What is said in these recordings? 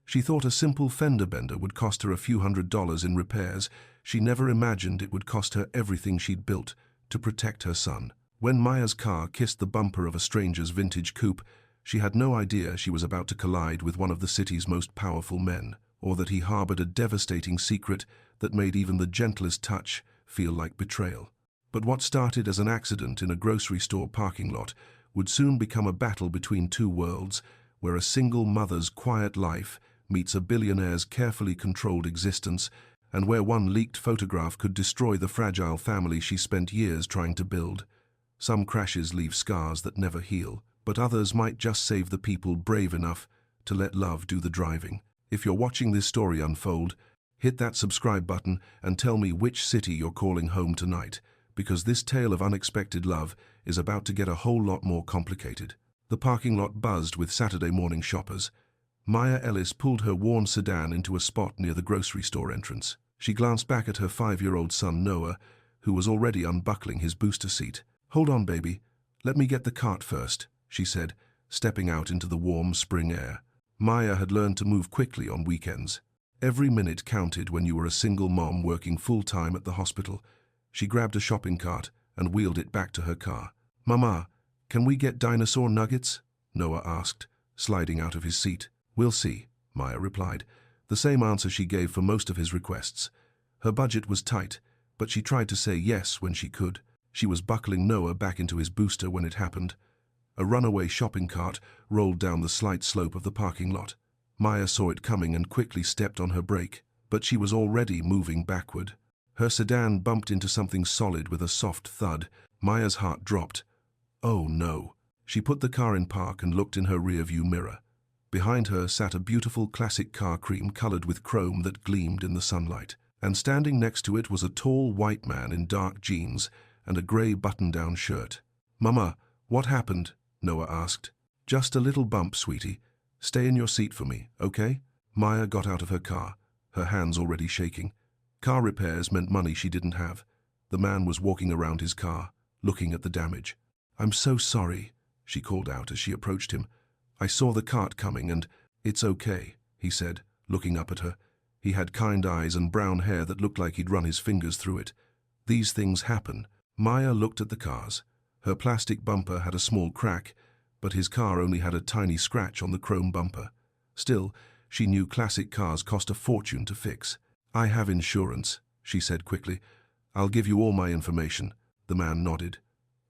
She thought a simple fender bender would cost her a few $100s in repairs. She never imagined it would cost her everything she'd built to protect her son. When Maya's car kissed the bumper of a stranger's vintage coupe, she had no idea she was about to collide with one of the city's most powerful men, or that he harbored a devastating secret that made even the gentlest touch feel like betrayal. But what started as an accident in a grocery store parking lot would soon become a battle between two worlds, where a single mother's quiet life meets a billionaire's carefully controlled existence, and where one leaked photograph could destroy the fragile family she spent years trying to build. Some crashes leave scars that never heal, but others might just save the people brave enough to let love do the driving. If you're watching this story unfold, hit that subscribe button and tell me which city you're calling home tonight, because this tale of unexpected love is about to get a whole lot more complicated. The parking lot buzzed with Saturday morning shoppers. Maya Ellis pulled her worn sedan into a spot near the grocery store entrance. She glanced back at her 5-year-old son Noah, who was already unbuckling his booster seat. "Hold on, baby. Let me get the cart first," she said, stepping out into the warm spring air. Maya had learned to move quickly on weekends. Every minute counted when you were a single mom working full-time at the hospital. She grabbed a shopping cart and wheeled it back to her car. "Mama, can we get dinosaur nuggets?" Noah asked, sliding out of his seat. "We'll see," Maya replied, the same answer she gave for most of his requests. Her budget was tight, but she tried to say yes when she could. She was buckling Noah back into his booster when it happened. A runaway shopping cart rolled down the slight slope of the parking lot. Maya saw it coming and quickly stepped on her brake, but she was already moving backward. Her sedan bumped into something solid with a soft thud. Maya's heart dropped. Oh no. She put the car in park and looked in her rearview mirror. Behind her sat a beautiful classic car, cream colored with chrome that gleamed in the sunlight. And standing next to it was a tall white man in dark jeans and a gray button-down shirt. "Mama, what happened?" Noah asked. "Just a little bump, sweetie. Stay in your seat for me, okay?" Maya got out of her car, her hands already shaking. Car repairs meant money she didn't have. The man was walking around his car, looking at the damage. "I'm so sorry," she called out as she approached him. "I saw the cart coming and—" "It's okay," he said, looking up at her. He had kind eyes and brown hair that looked like he'd run his fingers through it. "These things happen." Maya looked at the cars. Her plastic bumper had a small crack, but his car only had a tiny scratch on the chrome bumper. Still, she knew classic cars cost a fortune to fix. "I have insurance," she said quickly. "I'll give you all my information." The man nodded.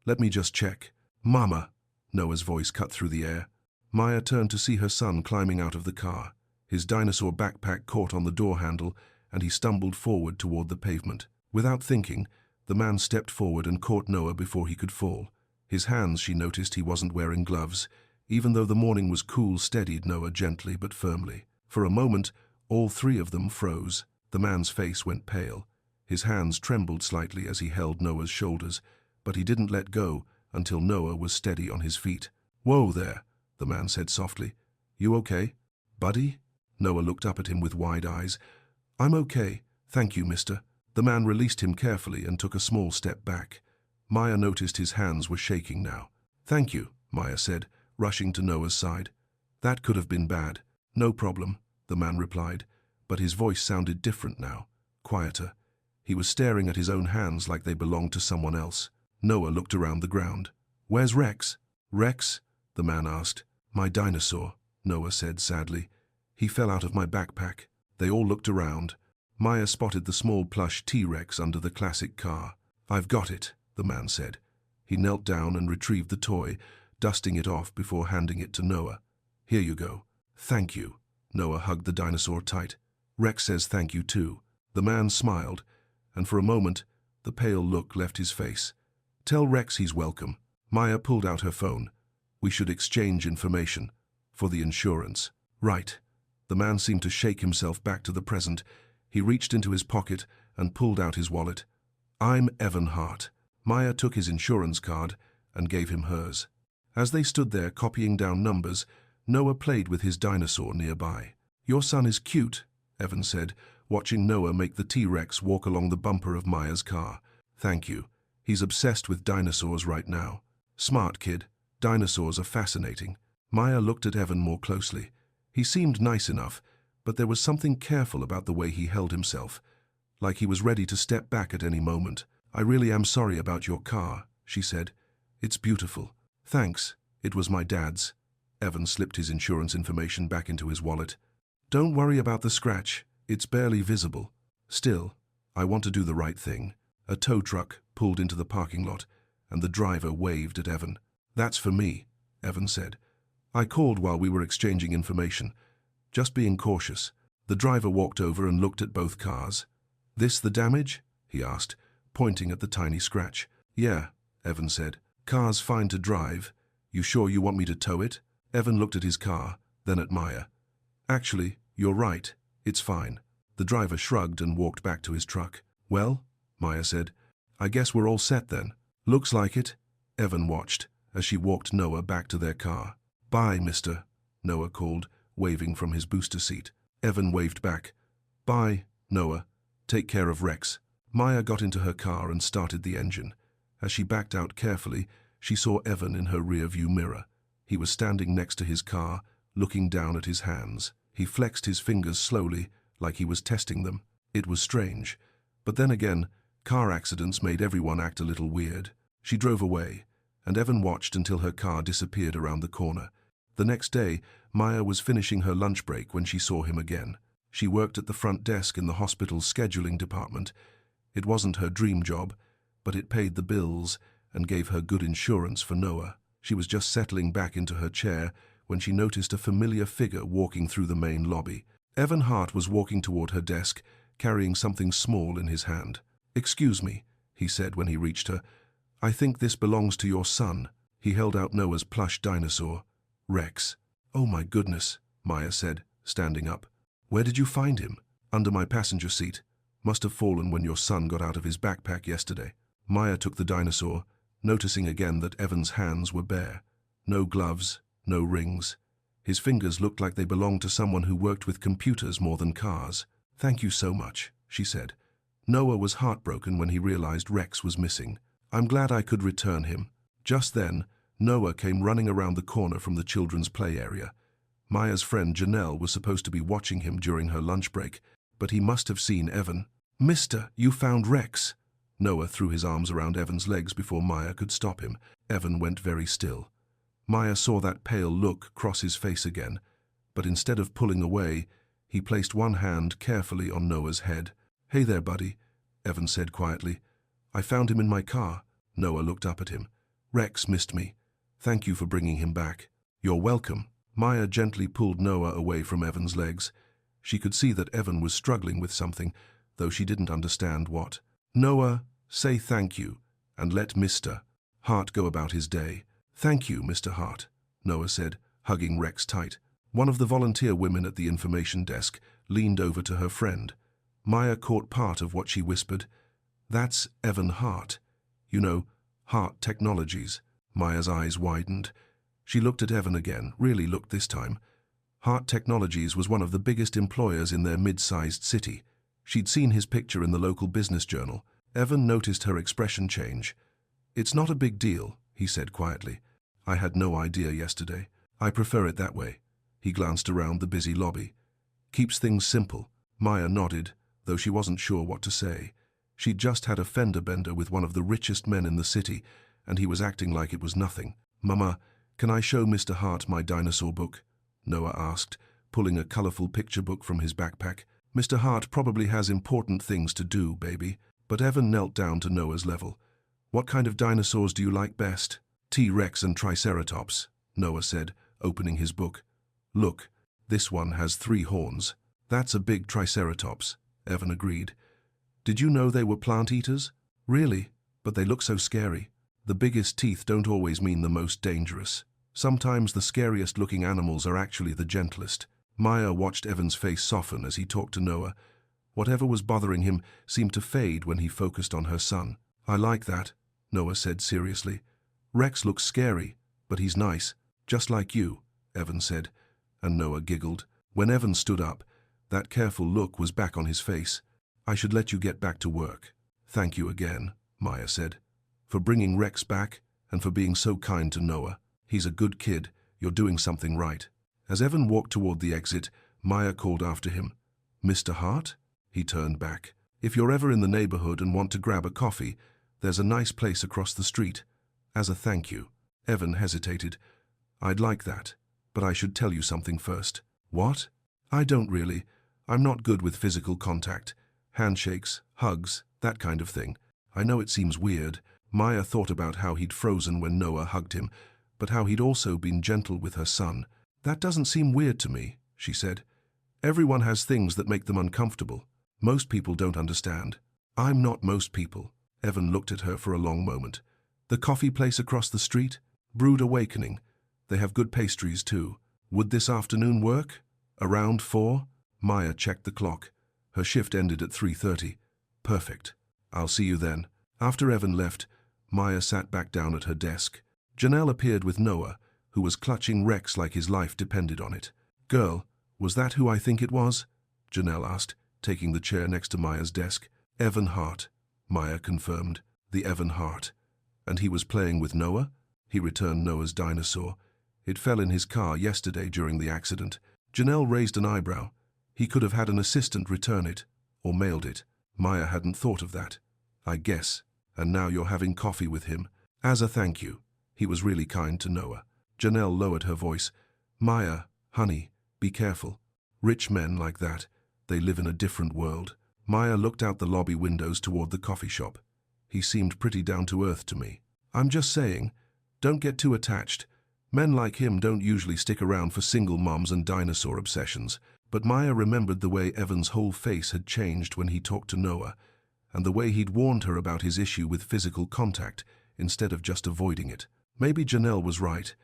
"Let me just check." "Mama!" Noah's voice cut through the air. Maya turned to see her son climbing out of the car. His dinosaur backpack caught on the door handle, and he stumbled forward toward the pavement. Without thinking, the man stepped forward and caught Noah before he could fall. His hands, she noticed he wasn't wearing gloves. Even though the morning was cool, steadied Noah gently but firmly. For a moment, all three of them froze. The man's face went pale. His hands trembled slightly as he held Noah's shoulders, but he didn't let go until Noah was steady on his feet. "Whoa there," the man said softly. "You okay, buddy?" Noah looked up at him with wide eyes. "I'm okay, thank you, mister." The man released him carefully and took a small step back. Maya noticed his hands were shaking now. "Thank you," Maya said, rushing to Noah's side. "That could have been bad." "No problem," the man replied, but his voice sounded different now, quieter. He was staring at his own hands like they belonged to someone else. Noah looked around the ground. "Where's Rex?" "Rex?" the man asked. "My dinosaur," Noah said sadly. "He fell out of my backpack." They all looked around. Maya spotted the small plush T-Rex under the classic car. "I've got it," the man said. He knelt down and retrieved the toy, dusting it off before handing it to Noah. "Here you go." "Thank you." Noah hugged the dinosaur tight. "Rex says thank you too." The man smiled, and for a moment, the pale look left his face. "Tell Rex he's welcome." Maya pulled out her phone. "We should exchange information. For the insurance." "Right." The man seemed to shake himself back to the present. He reached into his pocket and pulled out his wallet. "I'm Evan Hart." Maya took his insurance card and gave him hers. As they stood there copying down numbers, Noah played with his dinosaur nearby. "Your son is cute," Evan said, watching Noah make the T-Rex walk along the bumper of Maya's car. "Thank you. He's obsessed with dinosaurs right now." "Smart kid. Dinosaurs are fascinating." Maya looked at Evan more closely. He seemed nice enough, but there was something careful about the way he held himself, like he was ready to step back at any moment. "I really am sorry about your car," she said. "It's beautiful." "Thanks. It was my dad's." Evan slipped his insurance information back into his wallet. "Don't worry about the scratch. It's barely visible. Still, I want to do the right thing." A tow truck pulled into the parking lot, and the driver waved at Evan. "That's for me," Evan said. "I called while we were exchanging information. Just being cautious." The driver walked over and looked at both cars. "This the damage?" he asked, pointing at the tiny scratch. "Yeah," Evan said. "Car's fine to drive. You sure you want me to tow it?" Evan looked at his car, then at Maya. "Actually, you're right. It's fine." The driver shrugged and walked back to his truck. "Well," Maya said, "I guess we're all set then." "Looks like it." Evan watched as she walked Noah back to their car. "Bye, mister," Noah called, waving from his booster seat. Evan waved back. "Bye, Noah. Take care of Rex." Maya got into her car and started the engine. As she backed out carefully, she saw Evan in her rear-view mirror. He was standing next to his car, looking down at his hands. He flexed his fingers slowly, like he was testing them. It was strange. But then again, car accidents made everyone act a little weird. She drove away, and Evan watched until her car disappeared around the corner. The next day, Maya was finishing her lunch break when she saw him again. She worked at the front desk in the hospital's scheduling department. It wasn't her dream job, but it paid the bills and gave her good insurance for Noah. She was just settling back into her chair when she noticed a familiar figure walking through the main lobby. Evan Hart was walking toward her desk, carrying something small in his hand. "Excuse me," he said when he reached her. "I think this belongs to your son." He held out Noah's plush dinosaur, Rex. "Oh my goodness," Maya said, standing up. "Where did you find him?" "Under my passenger seat. Must have fallen when your son got out of his backpack yesterday." Maya took the dinosaur, noticing again that Evan's hands were bare. No gloves, no rings. His fingers looked like they belonged to someone who worked with computers more than cars. "Thank you so much," she said. Noah was heartbroken when he realized Rex was missing. "I'm glad I could return him." Just then, Noah came running around the corner from the children's play area. Maya's friend Janelle was supposed to be watching him during her lunch break, but he must have seen Evan. "Mister, you found Rex." Noah threw his arms around Evan's legs before Maya could stop him. Evan went very still. Maya saw that pale look cross his face again, but instead of pulling away, he placed one hand carefully on Noah's head. "Hey there, buddy," Evan said quietly. "I found him in my car." Noah looked up at him. "Rex missed me. Thank you for bringing him back." "You're welcome." Maya gently pulled Noah away from Evan's legs. She could see that Evan was struggling with something, though she didn't understand what. "Noah, say thank you, and let Mr. Hart go about his day." "Thank you, Mr. Hart," Noah said, hugging Rex tight. One of the volunteer women at the information desk leaned over to her friend. Maya caught part of what she whispered. "That's Evan Hart. You know, Hart Technologies." Maya's eyes widened. She looked at Evan again, really looked this time. Hart Technologies was one of the biggest employers in their mid-sized city. She'd seen his picture in the local business journal. Evan noticed her expression change. "It's not a big deal," he said quietly. "I had no idea yesterday. I prefer it that way." He glanced around the busy lobby. "Keeps things simple." Maya nodded, though she wasn't sure what to say. She'd just had a fender bender with one of the richest men in the city, and he was acting like it was nothing. "Mama, can I show Mr. Hart my dinosaur book?" Noah asked, pulling a colorful picture book from his backpack. "Mr. Hart probably has important things to do, baby." But Evan knelt down to Noah's level. "What kind of dinosaurs do you like best?" "T-Rex and Triceratops," Noah said, opening his book. "Look, this one has 3 horns." "That's a big Triceratops," Evan agreed. "Did you know they were plant eaters?" "Really? But they look so scary." "The biggest teeth don't always mean the most dangerous. Sometimes the scariest looking animals are actually the gentlest." Maya watched Evan's face soften as he talked to Noah. Whatever was bothering him seemed to fade when he focused on her son. "I like that," Noah said seriously. "Rex looks scary, but he's nice, just like you," Evan said, and Noah giggled. When Evan stood up, that careful look was back on his face. "I should let you get back to work." "Thank you again," Maya said, "for bringing Rex back and for being so kind to Noah. He's a good kid. You're doing something right." As Evan walked toward the exit, Maya called after him. "Mr. Hart?" He turned back. "If you're ever in the neighborhood and want to grab a coffee, there's a nice place across the street. As a thank you." Evan hesitated. "I'd like that, but I should tell you something first." "What?" "I don't really. I'm not good with physical contact. Handshakes, hugs, that kind of thing. I know it seems weird." Maya thought about how he'd frozen when Noah hugged him, but how he'd also been gentle with her son. "That doesn't seem weird to me," she said. "Everyone has things that make them uncomfortable. Most people don't understand." "I'm not most people." Evan looked at her for a long moment. "The coffee place across the street? Brewed Awakening. They have good pastries too. Would this afternoon work? Around 4? Maya checked the clock. Her shift ended at 3:30. "Perfect. I'll see you then." After Evan left, Maya sat back down at her desk. Janelle appeared with Noah, who was clutching Rex like his life depended on it. "Girl, was that who I think it was?" Janelle asked, taking the chair next to Maya's desk. "Evan Hart," Maya confirmed. "The Evan Hart. And he was playing with Noah?" He returned Noah's dinosaur. "It fell in his car yesterday during the accident." Janelle raised an eyebrow. "He could have had an assistant return it, or mailed it." Maya hadn't thought of that. "I guess. And now you're having coffee with him. As a thank you. He was really kind to Noah." Janelle lowered her voice. "Maya, honey, be careful. Rich men like that, they live in a different world." Maya looked out the lobby windows toward the coffee shop. "He seemed pretty down to earth to me." "I'm just saying, don't get too attached. Men like him don't usually stick around for single moms and dinosaur obsessions." But Maya remembered the way Evan's whole face had changed when he talked to Noah, and the way he'd warned her about his issue with physical contact instead of just avoiding it. Maybe Janelle was right.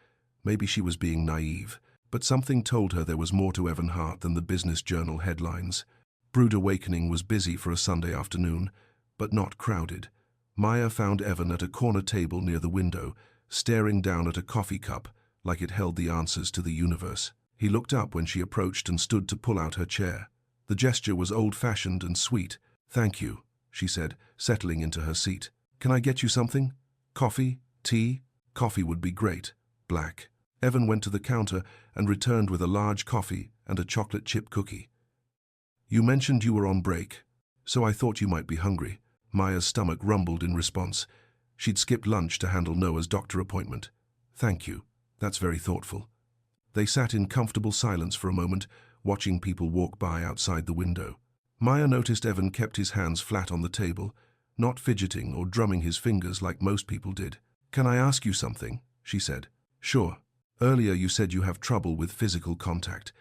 Maybe she was being naive. But something told her there was more to Evan Hart than the Business Journal headlines. Brewed Awakening was busy for a Sunday afternoon, but not crowded. Maya found Evan at a corner table near the window, staring down at a coffee cup like it held the answers to the universe. He looked up when she approached and stood to pull out her chair. The gesture was old-fashioned and sweet. "Thank you," she said, settling into her seat. "Can I get you something? Coffee? Tea?" "Coffee would be great. Black." Evan went to the counter and returned with a large coffee and a chocolate chip cookie. "You mentioned you were on break, so I thought you might be hungry." Maya's stomach rumbled in response. She'd skipped lunch to handle Noah's doctor appointment. "Thank you. That's very thoughtful." They sat in comfortable silence for a moment, watching people walk by outside the window. Maya noticed Evan kept his hands flat on the table, not fidgeting or drumming his fingers like most people did. "Can I ask you something?" she said. "Sure. Earlier you said you have trouble with physical contact.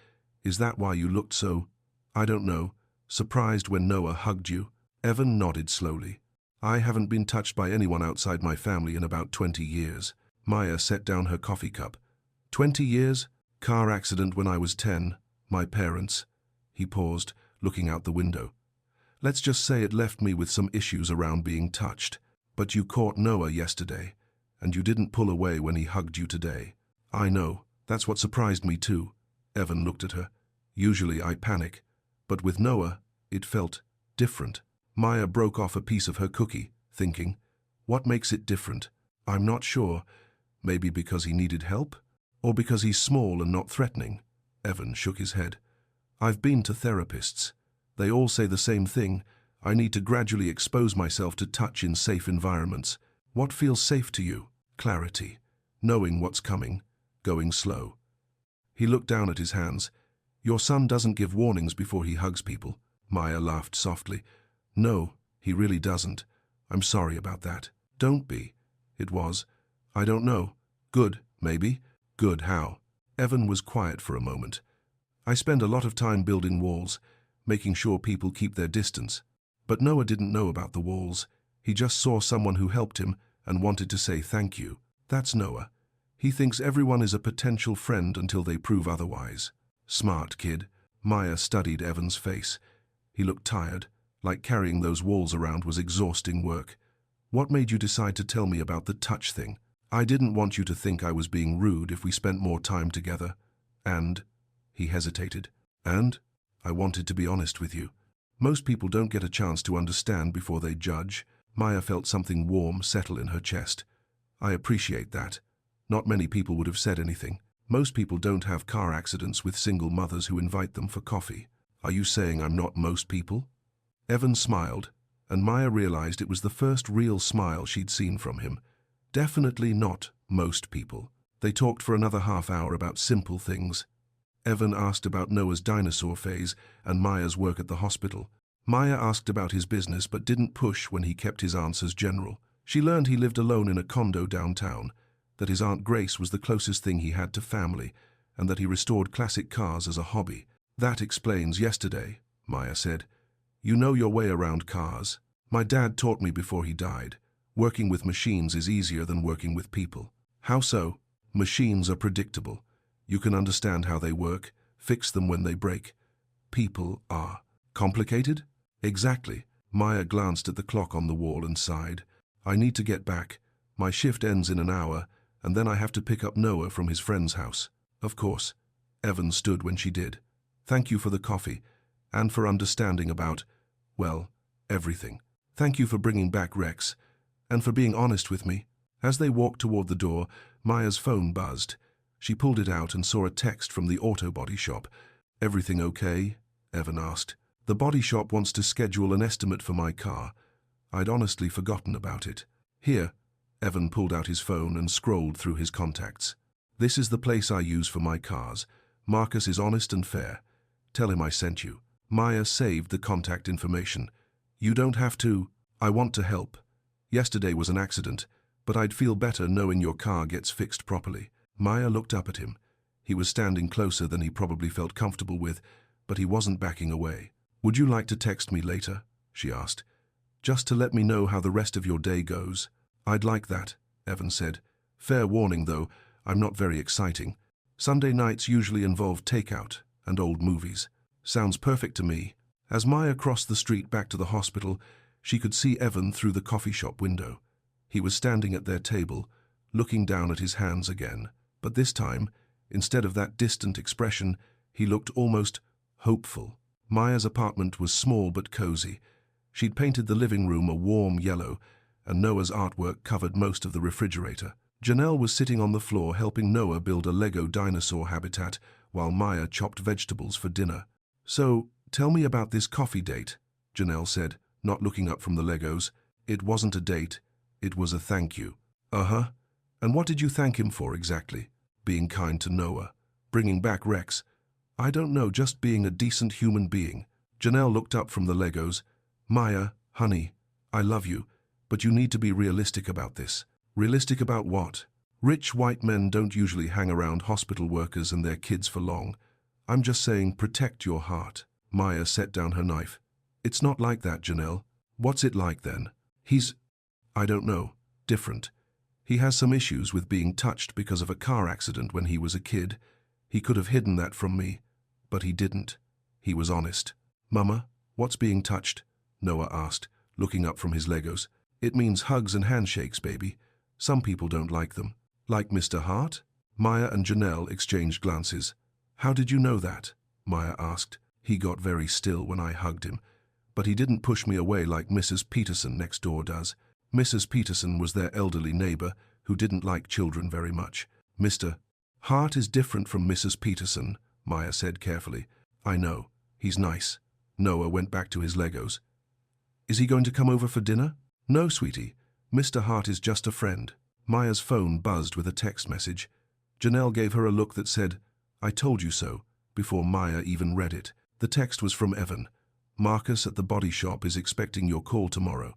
Is that why you looked so, I don't know, surprised when Noah hugged you?" Evan nodded slowly. "I haven't been touched by anyone outside my family in about 20 years. Maya set down her coffee cup. 20 years? Car accident when I was 10. My parents." He paused, looking out the window. "Let's just say it left me with some issues around being touched. But you caught Noah yesterday, and you didn't pull away when he hugged you today." "I know. That's what surprised me too." Evan looked at her. "Usually I panic, but with Noah, it felt different." Maya broke off a piece of her cookie, thinking, "What makes it different? I'm not sure. Maybe because he needed help? Or because he's small and not threatening?" Evan shook his head. "I've been to therapists. They all say the same thing. I need to gradually expose myself to touch in safe environments." "What feels safe to you?" "Clarity. Knowing what's coming. Going slow." He looked down at his hands. "Your son doesn't give warnings before he hugs people." Maya laughed softly. "No, he really doesn't. I'm sorry about that." "Don't be." "It was. I don't know. Good, maybe." "Good, how?" Evan was quiet for a moment. "I spend a lot of time building walls, making sure people keep their distance. But Noah didn't know about the walls. He just saw someone who helped him and wanted to say thank you. That's Noah. He thinks everyone is a potential friend until they prove otherwise." "Smart kid." Maya studied Evan's face. He looked tired, like carrying those walls around was exhausting work. "What made you decide to tell me about the touch thing?" "I didn't want you to think I was being rude if we spent more time together. And," he hesitated, "and I wanted to be honest with you. Most people don't get a chance to understand before they judge." Maya felt something warm settle in her chest. "I appreciate that. Not many people would have said anything." Most people don't have car accidents with single mothers who invite them for coffee. Are you saying I'm not most people? Evan smiled, and Maya realized it was the first real smile she'd seen from him. Definitely not most people. They talked for another half-hour about simple things. Evan asked about Noah's dinosaur phase and Maya's work at the hospital. Maya asked about his business but didn't push when he kept his answers general. She learned he lived alone in a condo downtown, that his Aunt Grace was the closest thing he had to family, and that he restored classic cars as a hobby. That explains yesterday, Maya said. You know your way around cars. My dad taught me before he died. Working with machines is easier than working with people. How so? Machines are predictable. You can understand how they work, fix them when they break. People are complicated? Exactly. Maya glanced at the clock on the wall and sighed. I need to get back. My shift ends in an hour, and then I have to pick up Noah from his friend's house. Of course. Evan stood when she did. Thank you for the coffee, and for understanding about, well, everything. Thank you for bringing back Rex, and for being honest with me. As they walked toward the door, Maya's phone buzzed. She pulled it out and saw a text from the auto body shop. Everything okay? Evan asked. The body shop wants to schedule an estimate for my car. I'd honestly forgotten about it. Here. Evan pulled out his phone and scrolled through his contacts. This is the place I use for my cars. Marcus is honest and fair. Tell him I sent you. Maya saved the contact information. You don't have to. I want to help. Yesterday was an accident, but I'd feel better knowing your car gets fixed properly. Maya looked up at him. He was standing closer than he probably felt comfortable with, but he wasn't backing away. Would you like to text me later? She asked. Just to let me know how the rest of your day goes. I'd like that, Evan said. Fair warning, though, I'm not very exciting. Sunday nights usually involve takeout and old movies. Sounds perfect to me. As Maya crossed the street back to the hospital, she could see Evan through the coffee shop window. He was standing at their table, looking down at his hands again. But this time, instead of that distant expression, he looked almost hopeful. Maya's apartment was small but cozy. She'd painted the living room a warm yellow, and Noah's artwork covered most of the refrigerator. Janelle was sitting on the floor helping Noah build a Lego dinosaur habitat while Maya chopped vegetables for dinner. So, tell me about this coffee date, Janelle said, not looking up from the Legos. It wasn't a date, it was a thank you. Uh-huh. And what did you thank him for exactly? Being kind to Noah. Bringing back Rex. I don't know, just being a decent human being. Janelle looked up from the Legos. Maya, honey, I love you, but you need to be realistic about this. Realistic about what? Rich white men don't usually hang around hospital workers and their kids for long. I'm just saying protect your heart. Maya set down her knife. It's not like that, Janelle. What's it like then? I don't know, different. He has some issues with being touched because of a car accident when he was a kid. He could have hidden that from me, but he didn't. He was honest. Mama, what's being touched? Noah asked, looking up from his Legos. It means hugs and handshakes, baby. Some people don't like them. Like Mr. Hart? Maya and Janelle exchanged glances. How did you know that? Maya asked. He got very still when I hugged him, but he didn't push me away like Mrs. Peterson next door does. Mrs. Peterson was their elderly neighbor who didn't like children very much. Mr. Hart is different from Mrs. Peterson, Maya said carefully. I know. He's nice. Noah went back to his Legos. Is he going to come over for dinner? No, sweetie. Mr. Hart is just a friend. Maya's phone buzzed with a text message. Janelle gave her a look that said, I told you so, before Maya even read it. The text was from Evan. Marcus at the body shop is expecting your call tomorrow.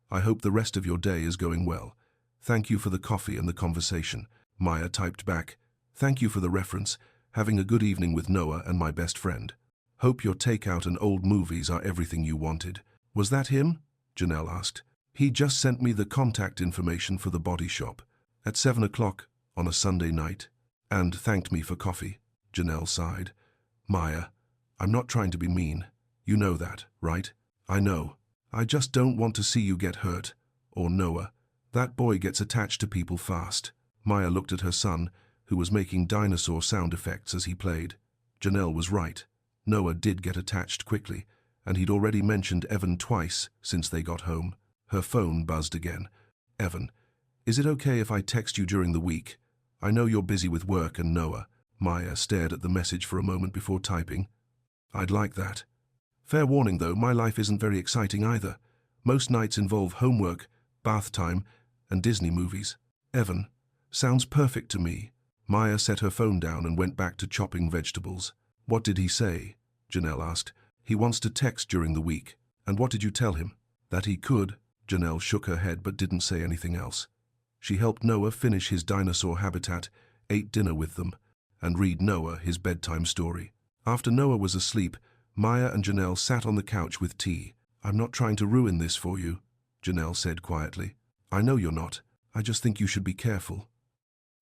I hope the rest of your day is going well. Thank you for the coffee and the conversation. Maya typed back, thank you for the reference. Having a good evening with Noah and my best friend. Hope your takeout and old movies are everything you wanted. Was that him? Janelle asked. He just sent me the contact information for the body shop at 7 o'clock on a Sunday night and thanked me for coffee. Janelle sighed. Maya, I'm not trying to be mean. You know that, right? I know. I just don't want to see you get hurt. Or Noah. That boy gets attached to people fast. Maya looked at her son, who was making dinosaur sound effects as he played. Janelle was right. Noah did get attached quickly, and he'd already mentioned Evan twice since they got home. Her phone buzzed again. Evan, is it okay if I text you during the week? I know you're busy with work and Noah. Maya stared at the message for a moment before typing. I'd like that. Fair warning though, my life isn't very exciting either. Most nights involve homework, bath time, and Disney movies. Evan. Sounds perfect to me. Maya set her phone down and went back to chopping vegetables. What did he say? Janelle asked. He wants to text during the week. And what did you tell him? That he could. Janelle shook her head but didn't say anything else. She helped Noah finish his dinosaur habitat, ate dinner with them, and read Noah his bedtime story. After Noah was asleep, Maya and Janelle sat on the couch with tea. I'm not trying to ruin this for you, Janelle said quietly. I know you're not. I just think you should be careful.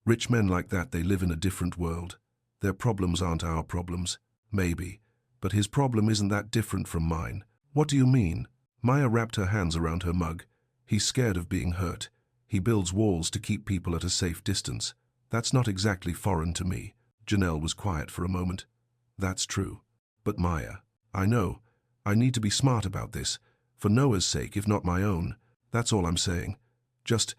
Rich men like that, they live in a different world. Their problems aren't our problems. Maybe. But his problem isn't that different from mine. What do you mean? Maya wrapped her hands around her mug. He's scared of being hurt. He builds walls to keep people at a safe distance. That's not exactly foreign to me. Janelle was quiet for a moment. That's true. But Maya, I know. I need to be smart about this. For Noah's sake, if not my own. That's all I'm saying. Just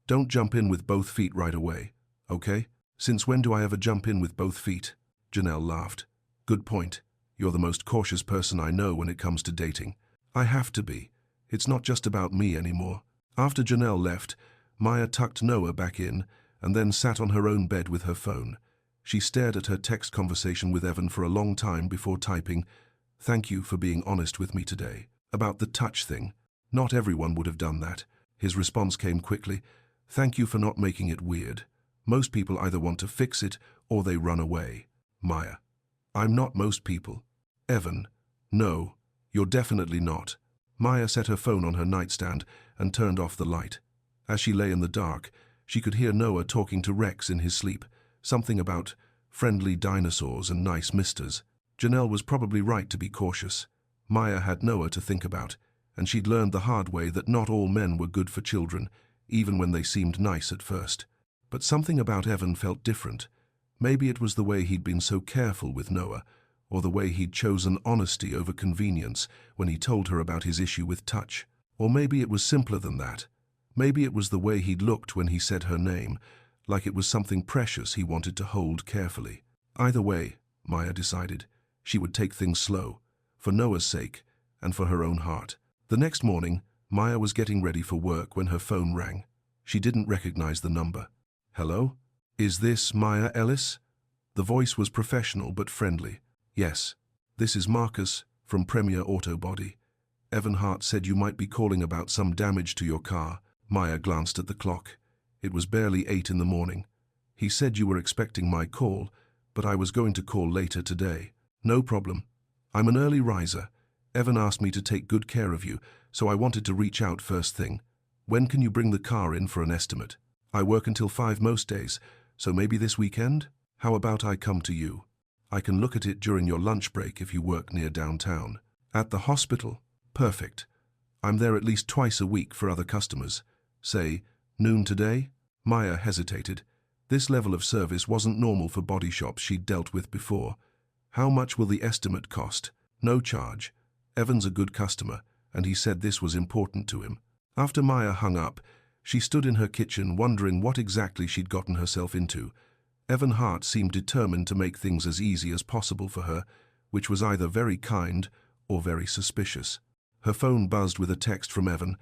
don't jump in with both feet right away. Okay? Since when do I ever jump in with both feet? Janelle laughed. Good point. You're the most cautious person I know when it comes to dating. I have to be. It's not just about me anymore. After Janelle left, Maya tucked Noah back in and then sat on her own bed with her phone. She stared at her text conversation with Evan for a long time before typing, "Thank you for being honest with me today. About the touch thing. Not everyone would have done that." His response came quickly, "Thank you for not making it weird. Most people either want to fix it or they run away." Maya. I'm not most people. Evan. No, you're definitely not. Maya set her phone on her nightstand and turned off the light. As she lay in the dark, she could hear Noah talking to Rex in his sleep, something about friendly dinosaurs and nice misters. Janelle was probably right to be cautious. Maya had Noah to think about, and she'd learned the hard way that not all men were good for children, even when they seemed nice at first. But something about Evan felt different. Maybe it was the way he'd been so careful with Noah, or the way he'd chosen honesty over convenience when he told her about his issue with touch. Or maybe it was simpler than that. Maybe it was the way he'd looked when he said her name, like it was something precious he wanted to hold carefully. Either way, Maya decided, she would take things slow, for Noah's sake and for her own heart. The next morning, Maya was getting ready for work when her phone rang. She didn't recognize the number. Hello? Is this Maya Ellis? The voice was professional but friendly. Yes, this is Marcus from Premier Auto Body. Evan Hart said you might be calling about some damage to your car. Maya glanced at the clock. It was barely 8 in the morning. He said you were expecting my call, but I was going to call later today. No problem. I'm an early riser. Evan asked me to take good care of you, so I wanted to reach out first thing. When can you bring the car in for an estimate? I work until 5 most days, so maybe this weekend? How about I come to you? I can look at it during your lunch break if you work near downtown. At the hospital? Perfect. I'm there at least twice a week for other customers. Say, noon today? Maya hesitated. This level of service wasn't normal for body shops she'd dealt with before. How much will the estimate cost? No charge. Evan's a good customer, and he said this was important to him. After Maya hung up, she stood in her kitchen wondering what exactly she'd gotten herself into. Evan Hart seemed determined to make things as easy as possible for her, which was either very kind or very suspicious. Her phone buzzed with a text from Evan.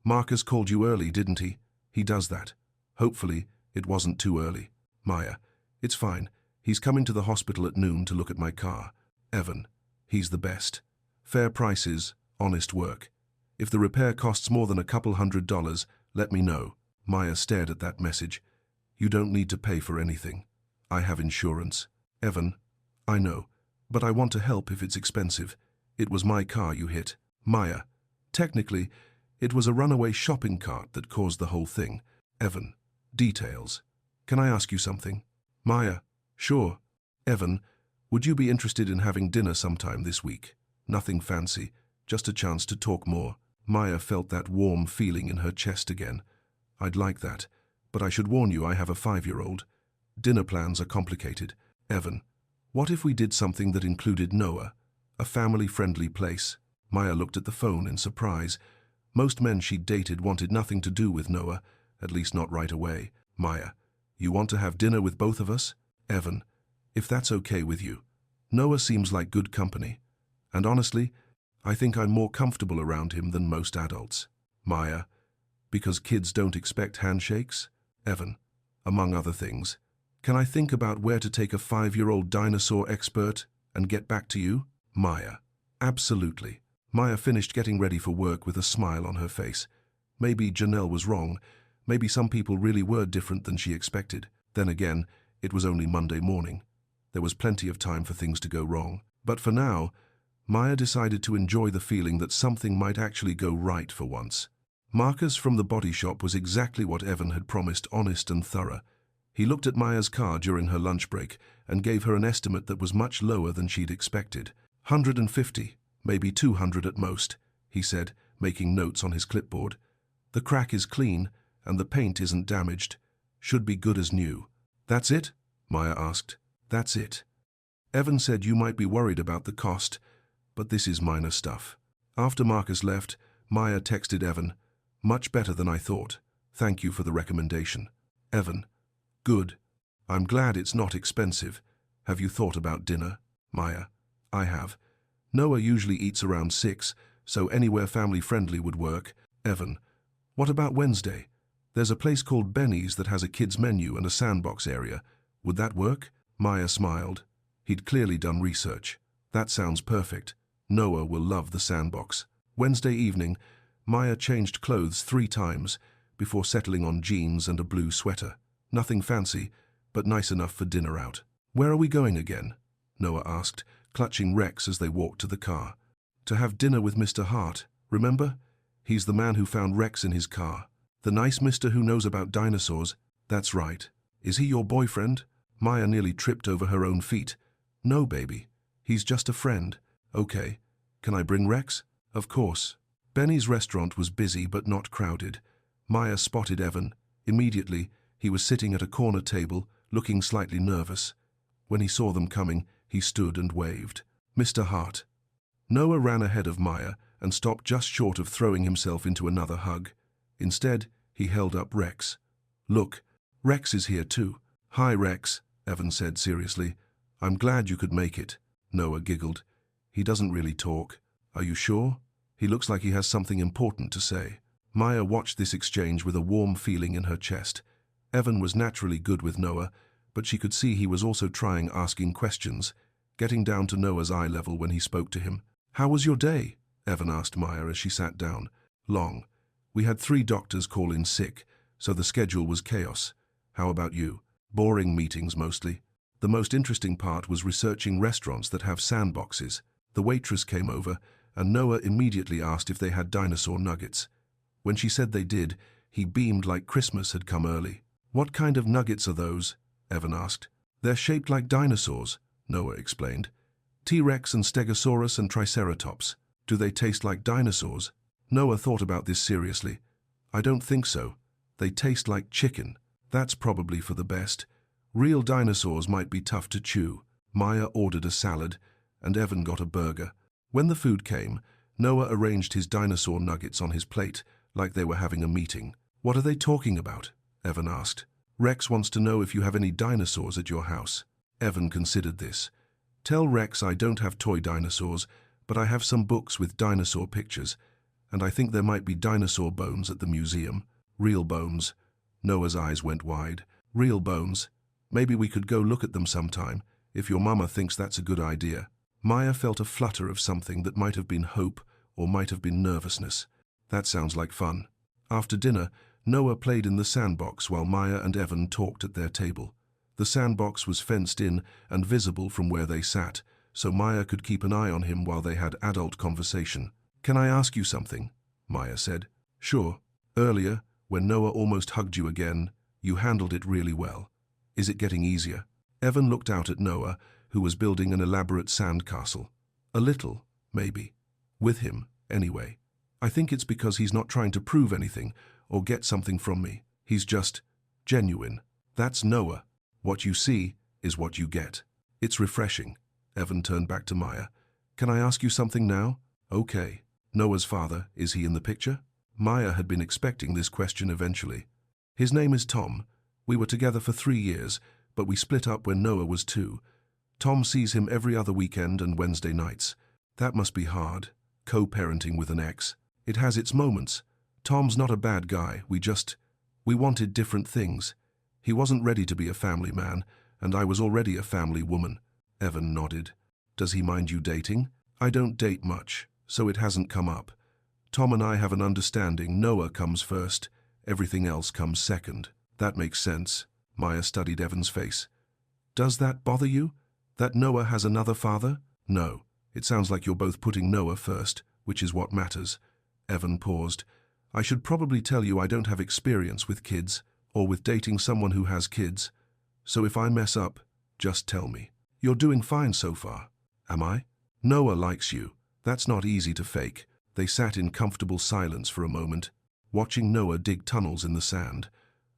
Marcus called you early, didn't he? He does that. Hopefully, it wasn't too early. Maya. It's fine. He's coming to the hospital at noon to look at my car. Evan. He's the best. Fair prices, honest work. If the repair costs more than a couple $100, let me know. Maya stared at that message. You don't need to pay for anything. I have insurance. Evan. I know. But I want to help if it's expensive. It was my car you hit. Maya. Technically, it was a runaway shopping cart that caused the whole thing. Evan. Details. Can I ask you something? Maya. Sure. Evan. Would you be interested in having dinner sometime this week? Nothing fancy. Just a chance to talk more. Maya felt that warm feeling in her chest again. I'd like that. But I should warn you I have a 5-year-old. Dinner plans are complicated. Evan. What if we did something that included Noah? A family-friendly place. Maya looked at the phone in surprise. Most men she'd dated wanted nothing to do with Noah, at least not right away. Maya. You want to have dinner with both of us? Evan. if that's okay with you. Noah seems like good company. And honestly, I think I'm more comfortable around him than most adults. Maya, because kids don't expect handshakes? Evan, among other things. Can I think about where to take a 5-year-old dinosaur expert and get back to you? Maya, absolutely. Maya finished getting ready for work with a smile on her face. Maybe Janelle was wrong. Maybe some people really were different than she expected. Then again, it was only Monday morning. There was plenty of time for things to go wrong. But for now, Maya decided to enjoy the feeling that something might actually go right for once. Marcus from the body shop was exactly what Evan had promised, honest and thorough. He looked at Maya's car during her lunch break and gave her an estimate that was much lower than she'd expected. 150, maybe 200 at most, he said, making notes on his clipboard. The crack is clean and the paint isn't damaged. Should be good as new. That's it? Maya asked. That's it. Evan said you might be worried about the cost, but this is minor stuff. After Marcus left, Maya texted Evan, "Much better than I thought. Thank you for the recommendation." Evan, "Good. I'm glad it's not expensive. Have you thought about dinner?" Maya, "I have. Noah usually eats around 6, so anywhere family-friendly would work." Evan, "What about Wednesday? There's a place called Benny's that has a kids' menu and a sandbox area. Would that work?" Maya smiled. He'd clearly done research. "That sounds perfect. Noah will love the sandbox." Wednesday evening, Maya changed clothes 3 times before settling on jeans and a blue sweater. Nothing fancy, but nice enough for dinner out. "Where are we going again?" Noah asked, clutching Rex as they walked to the car. "To have dinner with Mr. Hart, remember? He's the man who found Rex in his car. The nice mister who knows about dinosaurs." "That's right. Is he your boyfriend?" Maya nearly tripped over her own feet. "No, baby. He's just a friend." "Okay. Can I bring Rex?" "Of course." Benny's restaurant was busy but not crowded. Maya spotted Evan. Immediately, he was sitting at a corner table, looking slightly nervous. When he saw them coming, he stood and waved. "Mr. Hart." Noah ran ahead of Maya and stopped just short of throwing himself into another hug. Instead, he held up Rex. "Look, Rex is here too." "Hi, Rex," Evan said seriously. "I'm glad you could make it." Noah giggled. "He doesn't really talk. Are you sure? He looks like he has something important to say." Maya watched this exchange with a warm feeling in her chest. Evan was naturally good with Noah, but she could see he was also trying asking questions, getting down to Noah's eye level when he spoke to him. "How was your day?" Evan asked Maya as she sat down. "Long. We had 3 doctors call in sick, so the schedule was chaos. How about you?" "Boring meetings mostly. The most interesting part was researching restaurants that have sandboxes." The waitress came over, and Noah immediately asked if they had dinosaur nuggets. When she said they did, he beamed like Christmas had come early. "What kind of nuggets are those?" Evan asked. "They're shaped like dinosaurs," Noah explained. "T-Rex and Stegosaurus and Triceratops. Do they taste like dinosaurs?" Noah thought about this seriously. "I don't think so. They taste like chicken. That's probably for the best. Real dinosaurs might be tough to chew." Maya ordered a salad, and Evan got a burger. When the food came, Noah arranged his dinosaur nuggets on his plate, like they were having a meeting. "What are they talking about?" Evan asked. "Rex wants to know if you have any dinosaurs at your house." Evan considered this. "Tell Rex I don't have toy dinosaurs, but I have some books with dinosaur pictures, and I think there might be dinosaur bones at the museum." "Real bones?" Noah's eyes went wide. "Real bones? Maybe we could go look at them sometime, if your mama thinks that's a good idea." Maya felt a flutter of something that might have been hope or might have been nervousness. That sounds like fun. After dinner, Noah played in the sandbox while Maya and Evan talked at their table. The sandbox was fenced in and visible from where they sat, so Maya could keep an eye on him while they had adult conversation. "Can I ask you something?" Maya said. "Sure. Earlier, when Noah almost hugged you again, you handled it really well. Is it getting easier?" Evan looked out at Noah, who was building an elaborate sandcastle. "A little, maybe. With him, anyway. I think it's because he's not trying to prove anything or get something from me. He's just genuine. That's Noah. What you see is what you get." "It's refreshing." Evan turned back to Maya. "Can I ask you something now?" "Okay. Noah's father, is he in the picture?" Maya had been expecting this question eventually. "His name is Tom. We were together for 3 years, but we split up when Noah was 2. Tom sees him every other weekend and Wednesday nights. That must be hard, co-parenting with an ex. It has its moments. Tom's not a bad guy, we wanted different things. He wasn't ready to be a family man, and I was already a family woman. Evan nodded. Does he mind you dating? I don't date much, so it hasn't come up. Tom and I have an understanding. Noah comes first, everything else comes second. That makes sense. Maya studied Evan's face. Does that bother you? That Noah has another father? No. It sounds like you're both putting Noah first, which is what matters. Evan paused. I should probably tell you I don't have experience with kids, or with dating someone who has kids. So if I mess up, just tell me. You're doing fine so far. Am I? Noah likes you. That's not easy to fake. They sat in comfortable silence for a moment, watching Noah dig tunnels in the sand.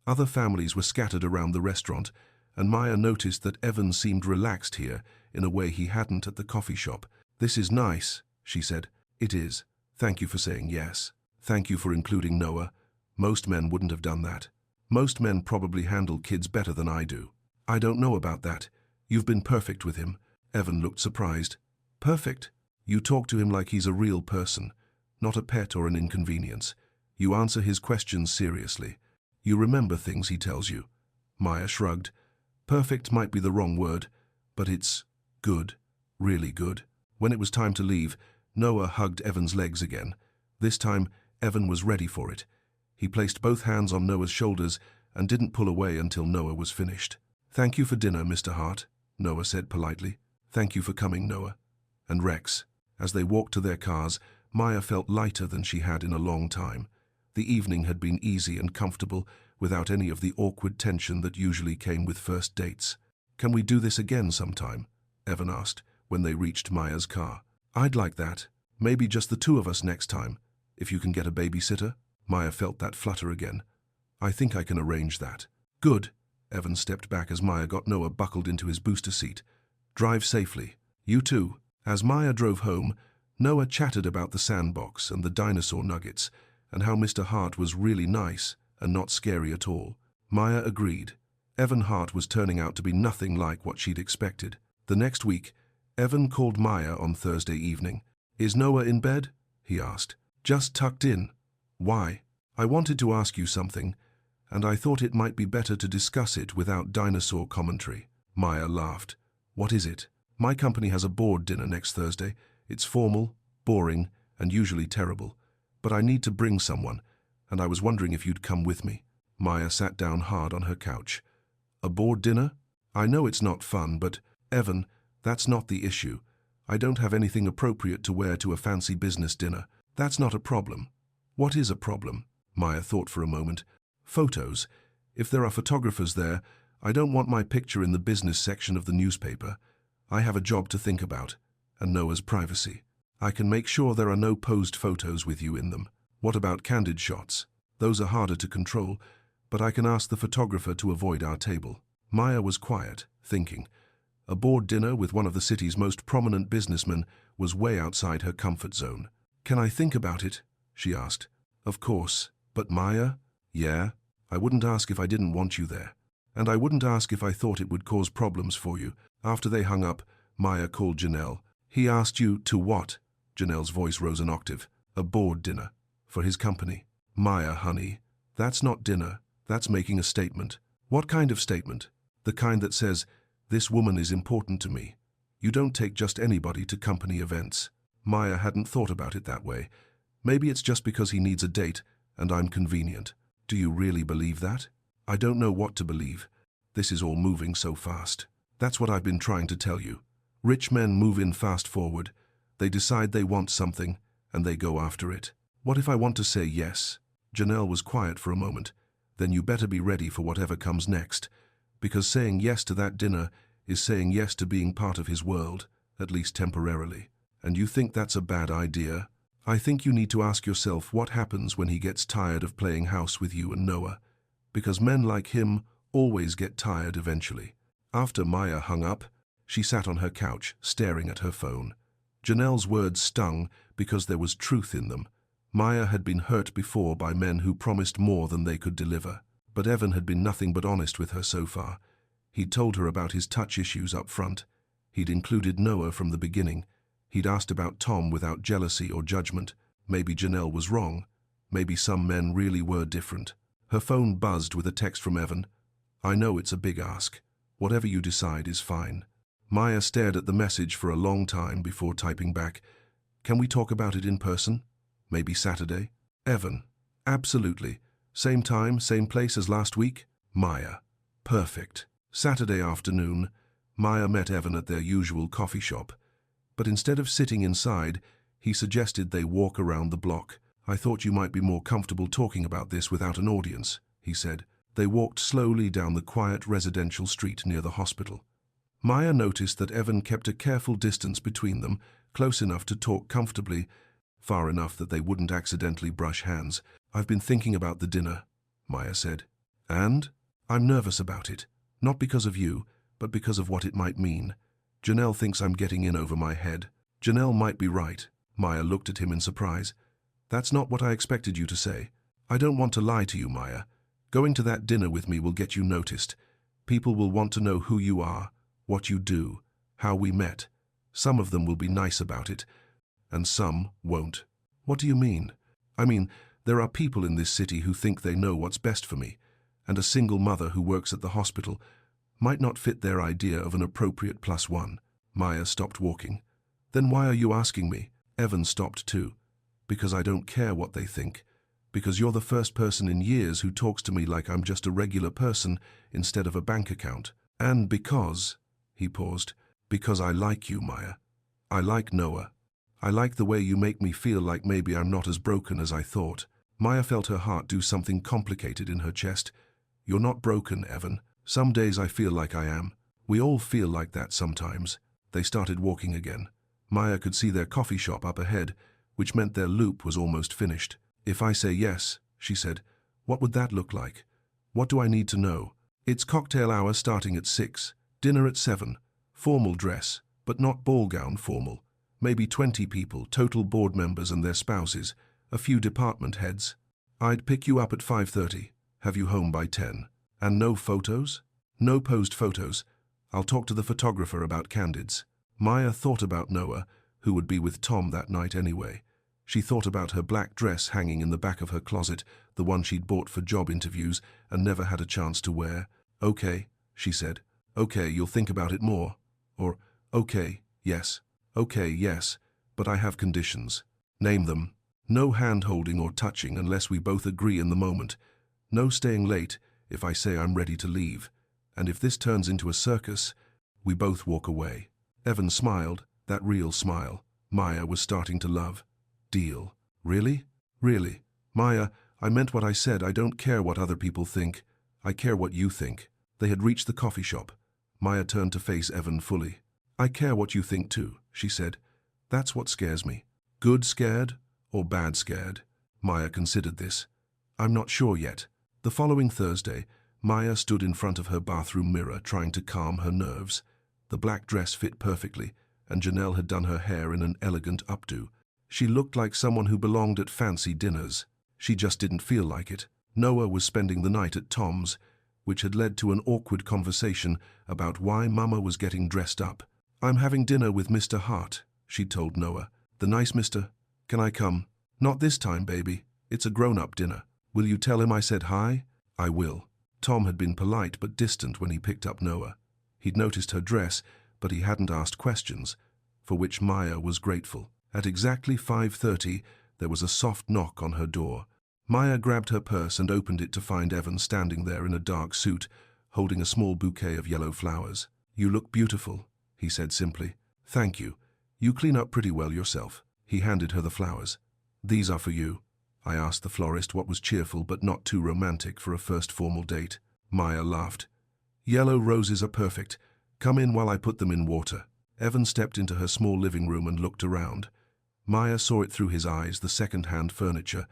Other families were scattered around the restaurant, and Maya noticed that Evan seemed relaxed here in a way he hadn't at the coffee shop. This is nice, she said. It is. Thank you for saying yes. Thank you for including Noah. Most men wouldn't have done that. Most men probably handle kids better than I do. I don't know about that. You've been perfect with him. Evan looked surprised. Perfect? You talk to him like he's a real person, not a pet or an inconvenience. You answer his questions seriously. You remember things he tells you. Maya shrugged. Perfect might be the wrong word, but it's good, really good. When it was time to leave, Noah hugged Evan's legs again. This time, Evan was ready for it. He placed both hands on Noah's shoulders and didn't pull away until Noah was finished. Thank you for dinner, Mr. Hart, Noah said politely. Thank you for coming, Noah. And Rex. As they walked to their cars, Maya felt lighter than she had in a long time. The evening had been easy and comfortable, without any of the awkward tension that usually came with first dates. Can we do this again sometime? Evan asked, when they reached Maya's car. I'd like that. Maybe just the two of us next time. If you can get a babysitter? Maya felt that flutter again. I think I can arrange that. Good. Evan stepped back as Maya got Noah buckled into his booster seat. Drive safely. You too. As Maya drove home, Noah chatted about the sandbox and the dinosaur nuggets, and how Mr. Hart was really nice and not scary at all. Maya agreed. Evan Hart was turning out to be nothing like what she'd expected. The next week, Evan called Maya on Thursday evening. Is Noah in bed? He asked. Just tucked in. Why? I wanted to ask you something, and I thought it might be better to discuss it without dinosaur commentary. Maya laughed. What is it? My company has a board dinner next Thursday. It's formal, boring, and usually terrible. But I need to bring someone, and I was wondering if you'd come with me. Maya sat down hard on her couch. A board dinner? I know it's not fun, but, Evan, that's not the issue. I don't have anything appropriate to wear to a fancy business dinner. That's not a problem. What is a problem? Maya thought for a moment. Photos. If there are photographers there, I don't want my picture in the business section of the newspaper. I have a job to think about, and Noah's privacy. I can make sure there are no posed photos with you in them. What about candid shots? Those are harder to control, but I can ask the photographer to avoid our table. Maya was quiet, thinking. A board dinner with one of the city's most prominent businessmen was way outside her comfort zone. Can I think about it? She asked. Of course. But Maya? Yeah. I wouldn't ask if I didn't want you there. And I wouldn't ask if I thought it would cause problems for you. After they hung up, Maya called Janelle. He asked you to what? Janelle's voice rose an octave. A board dinner. For his company. Maya, honey. That's not dinner. That's making a statement. What kind of statement? The kind that says, this woman is important to me. You don't take just anybody to company events. Maya hadn't thought about it that way. Maybe it's just because he needs a date, and I'm convenient. Do you really believe that? I don't know what to believe. This is all moving so fast. That's what I've been trying to tell you. Rich men move in fast forward. They decide they want something, and they go after it. What if I want to say yes? Janelle was quiet for a moment. Then you better be ready for whatever comes next, because saying yes to that dinner is saying yes to being part of his world, at least temporarily. And you think that's a bad idea? I think you need to ask yourself what happens when he gets tired of playing house with you and Noah, because men like him always get tired eventually. After Maya hung up, she sat on her couch, staring at her phone. Janelle's words stung because there was truth in them. Maya had been hurt before by men who promised more than they could deliver, but Evan had been nothing but honest with her so far. He'd told her about his touch issues up front. He'd included Noah from the beginning. He'd asked about Tom without jealousy or judgment. Maybe Janelle was wrong. Maybe some men really were different. Her phone buzzed with a text from Evan. "I know it's a big ask. Whatever you decide is fine." Maya stared at the message for a long time before typing back, "Can we talk about it in person? Maybe Saturday?" Evan, "Absolutely. Same time, same place as last week?" Maya, "Perfect." Saturday afternoon, Maya met Evan at their usual coffee shop. But instead of sitting inside, he suggested they walk around the block. "I thought you might be more comfortable talking about this without an audience," he said. They walked slowly down the quiet residential street near the hospital. Maya noticed that Evan kept a careful distance between them, close enough to talk comfortably, far enough that they wouldn't accidentally brush hands. "I've been thinking about the dinner," Maya said. "And? I'm nervous about it. Not because of you, but because of what it might mean. Janelle thinks I'm getting in over my head." "Janelle might be right." Maya looked at him in surprise. "That's not what I expected you to say. I don't want to lie to you, Maya. Going to that dinner with me will get you noticed. People will want to know who you are, what you do, how we met. Some of them will be nice about it, and some won't." "What do you mean?" "I mean, there are people in this city who think they know what's best for me, and a single mother who works at the hospital might not fit their idea of an appropriate +1. Maya stopped walking. "Then why are you asking me?" Evan stopped too. "Because I don't care what they think. Because you're the first person in years who talks to me like I'm just a regular person instead of a bank account. And because," he paused, "because I like you, Maya. I like Noah. I like the way you make me feel like maybe I'm not as broken as I thought." Maya felt her heart do something complicated in her chest. "You're not broken, Evan. Some days I feel like I am. We all feel like that sometimes." They started walking again. Maya could see their coffee shop up ahead, which meant their loop was almost finished. "If I say yes," she said, "what would that look like? What do I need to know?" "It's cocktail hour starting at 6, dinner at 7, formal dress, but not ball gown formal. Maybe 20 people, total board members and their spouses, a few department heads. I'd pick you up at 5:30, have you home by 10. And no photos?" "No posed photos. I'll talk to the photographer about candids." Maya thought about Noah, who would be with Tom that night anyway. She thought about her black dress hanging in the back of her closet, the one she'd bought for job interviews and never had a chance to wear. "Okay," she said. "Okay, you'll think about it more." Or, "Okay, yes. Okay, yes, but I have conditions." "Name them." "No hand-holding or touching unless we both agree in the moment. No staying late if I say I'm ready to leave. And if this turns into a circus, we both walk away." Evan smiled, that real smile Maya was starting to love. "Deal." "Really?" "Really. Maya, I meant what I said. I don't care what other people think. I care what you think." They had reached the coffee shop. Maya turned to face Evan fully. "I care what you think too," she said. "That's what scares me." "Good scared or bad scared?" Maya considered this. "I'm not sure yet." The following Thursday, Maya stood in front of her bathroom mirror trying to calm her nerves. The black dress fit perfectly, and Janelle had done her hair in an elegant updo. She looked like someone who belonged at fancy dinners. She just didn't feel like it. Noah was spending the night at Tom's, which had led to an awkward conversation about why Mama was getting dressed up. "I'm having dinner with Mr. Hart," she'd told Noah. "The nice Mr. Can I come?" "Not this time, baby. It's a grown-up dinner. Will you tell him I said hi?" "I will." Tom had been polite but distant when he picked up Noah. He'd noticed her dress, but he hadn't asked questions, for which Maya was grateful. At exactly 5:30, there was a soft knock on her door. Maya grabbed her purse and opened it to find Evan standing there in a dark suit, holding a small bouquet of yellow flowers. "You look beautiful," he said simply. "Thank you. You clean up pretty well yourself." He handed her the flowers. "These are for you." I asked the florist what was cheerful but not too romantic for a first formal date. Maya laughed. "Yellow roses are perfect. Come in while I put them in water." Evan stepped into her small living room and looked around. Maya saw it through his eyes, the second-hand furniture,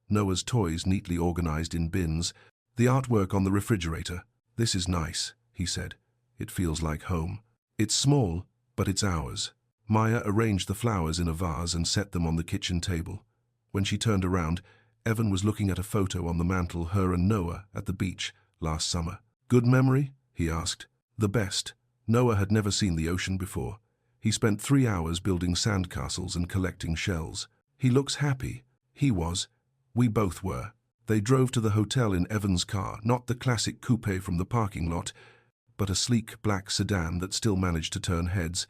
Noah's toys neatly organized in bins, the artwork on the refrigerator. "This is nice," he said. "It feels like home. It's small, but it's ours." Maya arranged the flowers in a vase and set them on the kitchen table. When she turned around, Evan was looking at a photo on the mantel, her and Noah at the beach last summer. "Good memory?" he asked. "The best," Noah had never seen the ocean before. He spent 3 hours building sandcastles and collecting shells. He looks happy. He was. We both were. They drove to the hotel in Evan's car, not the classic coupe from the parking lot, but a sleek black sedan that still managed to turn heads.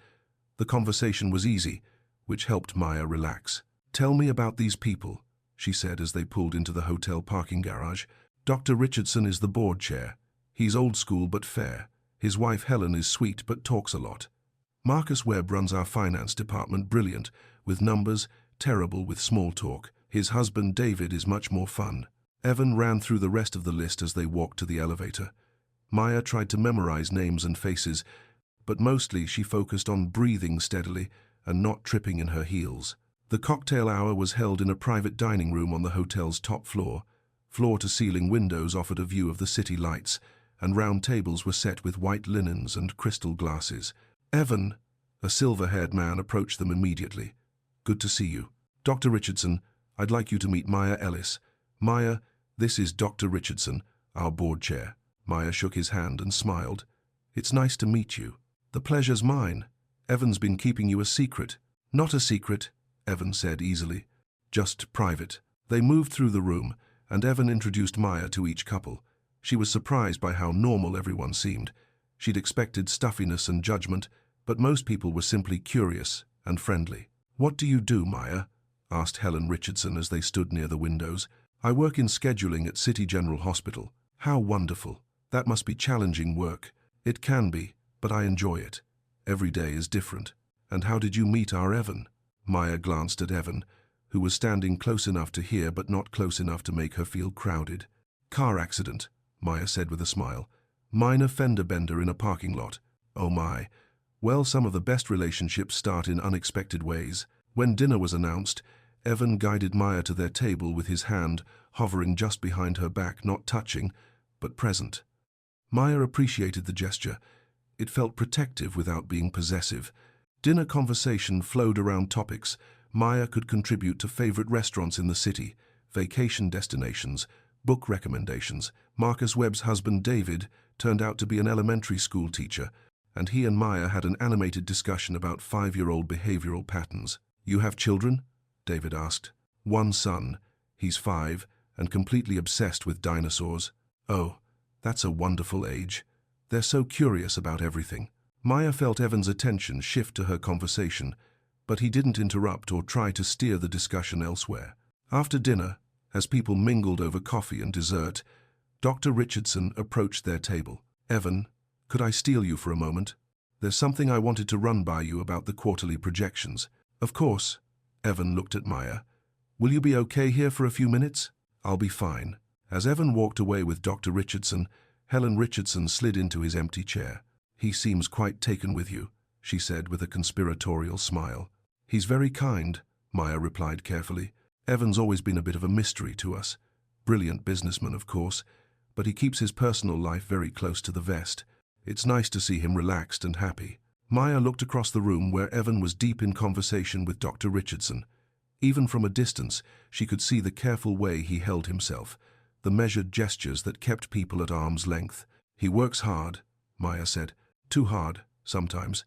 The conversation was easy, which helped Maya relax. "Tell me about these people," she said as they pulled into the hotel parking garage. "Dr. Richardson is the board chair. He's old school but fair. His wife Helen is sweet but talks a lot. Marcus Webb runs our finance department, brilliant with numbers, terrible with small talk. His husband David is much more fun." Evan ran through the rest of the list as they walked to the elevator. Maya tried to memorize names and faces, but mostly she focused on breathing steadily and not tripping in her heels. The cocktail hour was held in a private dining room on the hotel's top floor. Floor-to-ceiling windows offered a view of the city lights, and round tables were set with white linens and crystal glasses. Evan, a silver-haired man, approached them immediately. "Good to see you. Dr. Richardson, I'd like you to meet Maya Ellis. Maya, this is Dr. Richardson, our board chair." Maya shook his hand and smiled. "It's nice to meet you." "The pleasure's mine. Evan's been keeping you a secret." "Not a secret," Evan said easily. "Just private." They moved through the room, and Evan introduced Maya to each couple. She was surprised by how normal everyone seemed. She'd expected stuffiness and judgment, but most people were simply curious and friendly. "What do you do, Maya?" asked Helen Richardson as they stood near the windows. "I work in scheduling at City General Hospital." "How wonderful. That must be challenging work." "It can be, but I enjoy it. Every day is different." "And how did you meet our Evan?" Maya glanced at Evan, who was standing close enough to hear but not close enough to make her feel crowded. "Car accident," Maya said with a smile. "Minor fender bender in a parking lot." "Oh my. Well, some of the best relationships start in unexpected ways." When dinner was announced, Evan guided Maya to their table with his hand hovering just behind her back, not touching, but present. Maya appreciated the gesture. It felt protective without being possessive. Dinner conversation flowed around topics. Maya could contribute to favorite restaurants in the city, vacation destinations, book recommendations. Marcus Webb's husband David turned out to be an elementary school teacher, and he and Maya had an animated discussion about 5-year-old behavioral patterns. "You have children?" David asked. "One son. He's 5 and completely obsessed with dinosaurs." "Oh, that's a wonderful age. They're so curious about everything." Maya felt Evan's attention shift to her conversation, but he didn't interrupt or try to steer the discussion elsewhere. After dinner, as people mingled over coffee and dessert, Dr. Richardson approached their table. "Evan, could I steal you for a moment? There's something I wanted to run by you about the quarterly projections." "Of course." Evan looked at Maya. "Will you be okay here for a few minutes?" "I'll be fine." As Evan walked away with Dr. Richardson, Helen Richardson slid into his empty chair. "He seems quite taken with you," she said with a conspiratorial smile. "He's very kind," Maya replied carefully. "Evan's always been a bit of a mystery to us. Brilliant businessman, of course, but he keeps his personal life very close to the vest. It's nice to see him relaxed and happy." Maya looked across the room where Evan was deep in conversation with Dr. Richardson. Even from a distance, she could see the careful way he held himself, the measured gestures that kept people at arm's length. "He works hard," Maya said. "Too hard, sometimes.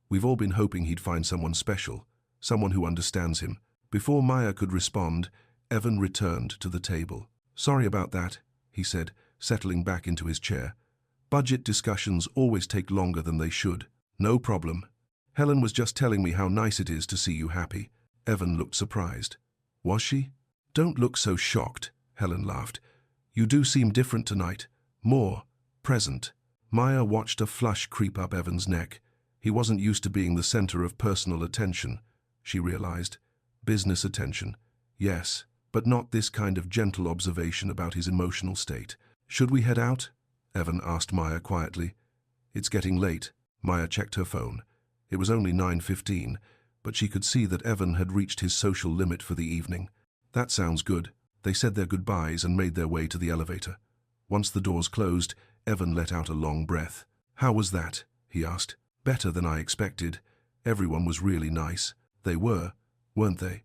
We've all been hoping he'd find someone special, someone who understands him." Before Maya could respond, Evan returned to the table. "Sorry about that," he said, settling back into his chair. "Budget discussions always take longer than they should." "No problem. Helen was just telling me how nice it is to see you happy." Evan looked surprised. "Was she?" "Don't look so shocked," Helen laughed. "You do seem different tonight. More present." Maya watched a flush creep up Evan's neck. He wasn't used to being the center of personal attention, she realized. Business attention, yes, but not this kind of gentle observation about his emotional state. "Should we head out?" Evan asked Maya quietly. "It's getting late." Maya checked her phone. It was only 9:15, but she could see that Evan had reached his social limit for the evening. "That sounds good." They said their goodbyes and made their way to the elevator. Once the doors closed, Evan let out a long breath. "How was that?" he asked. "Better than I expected. Everyone was really nice." "They were, weren't they?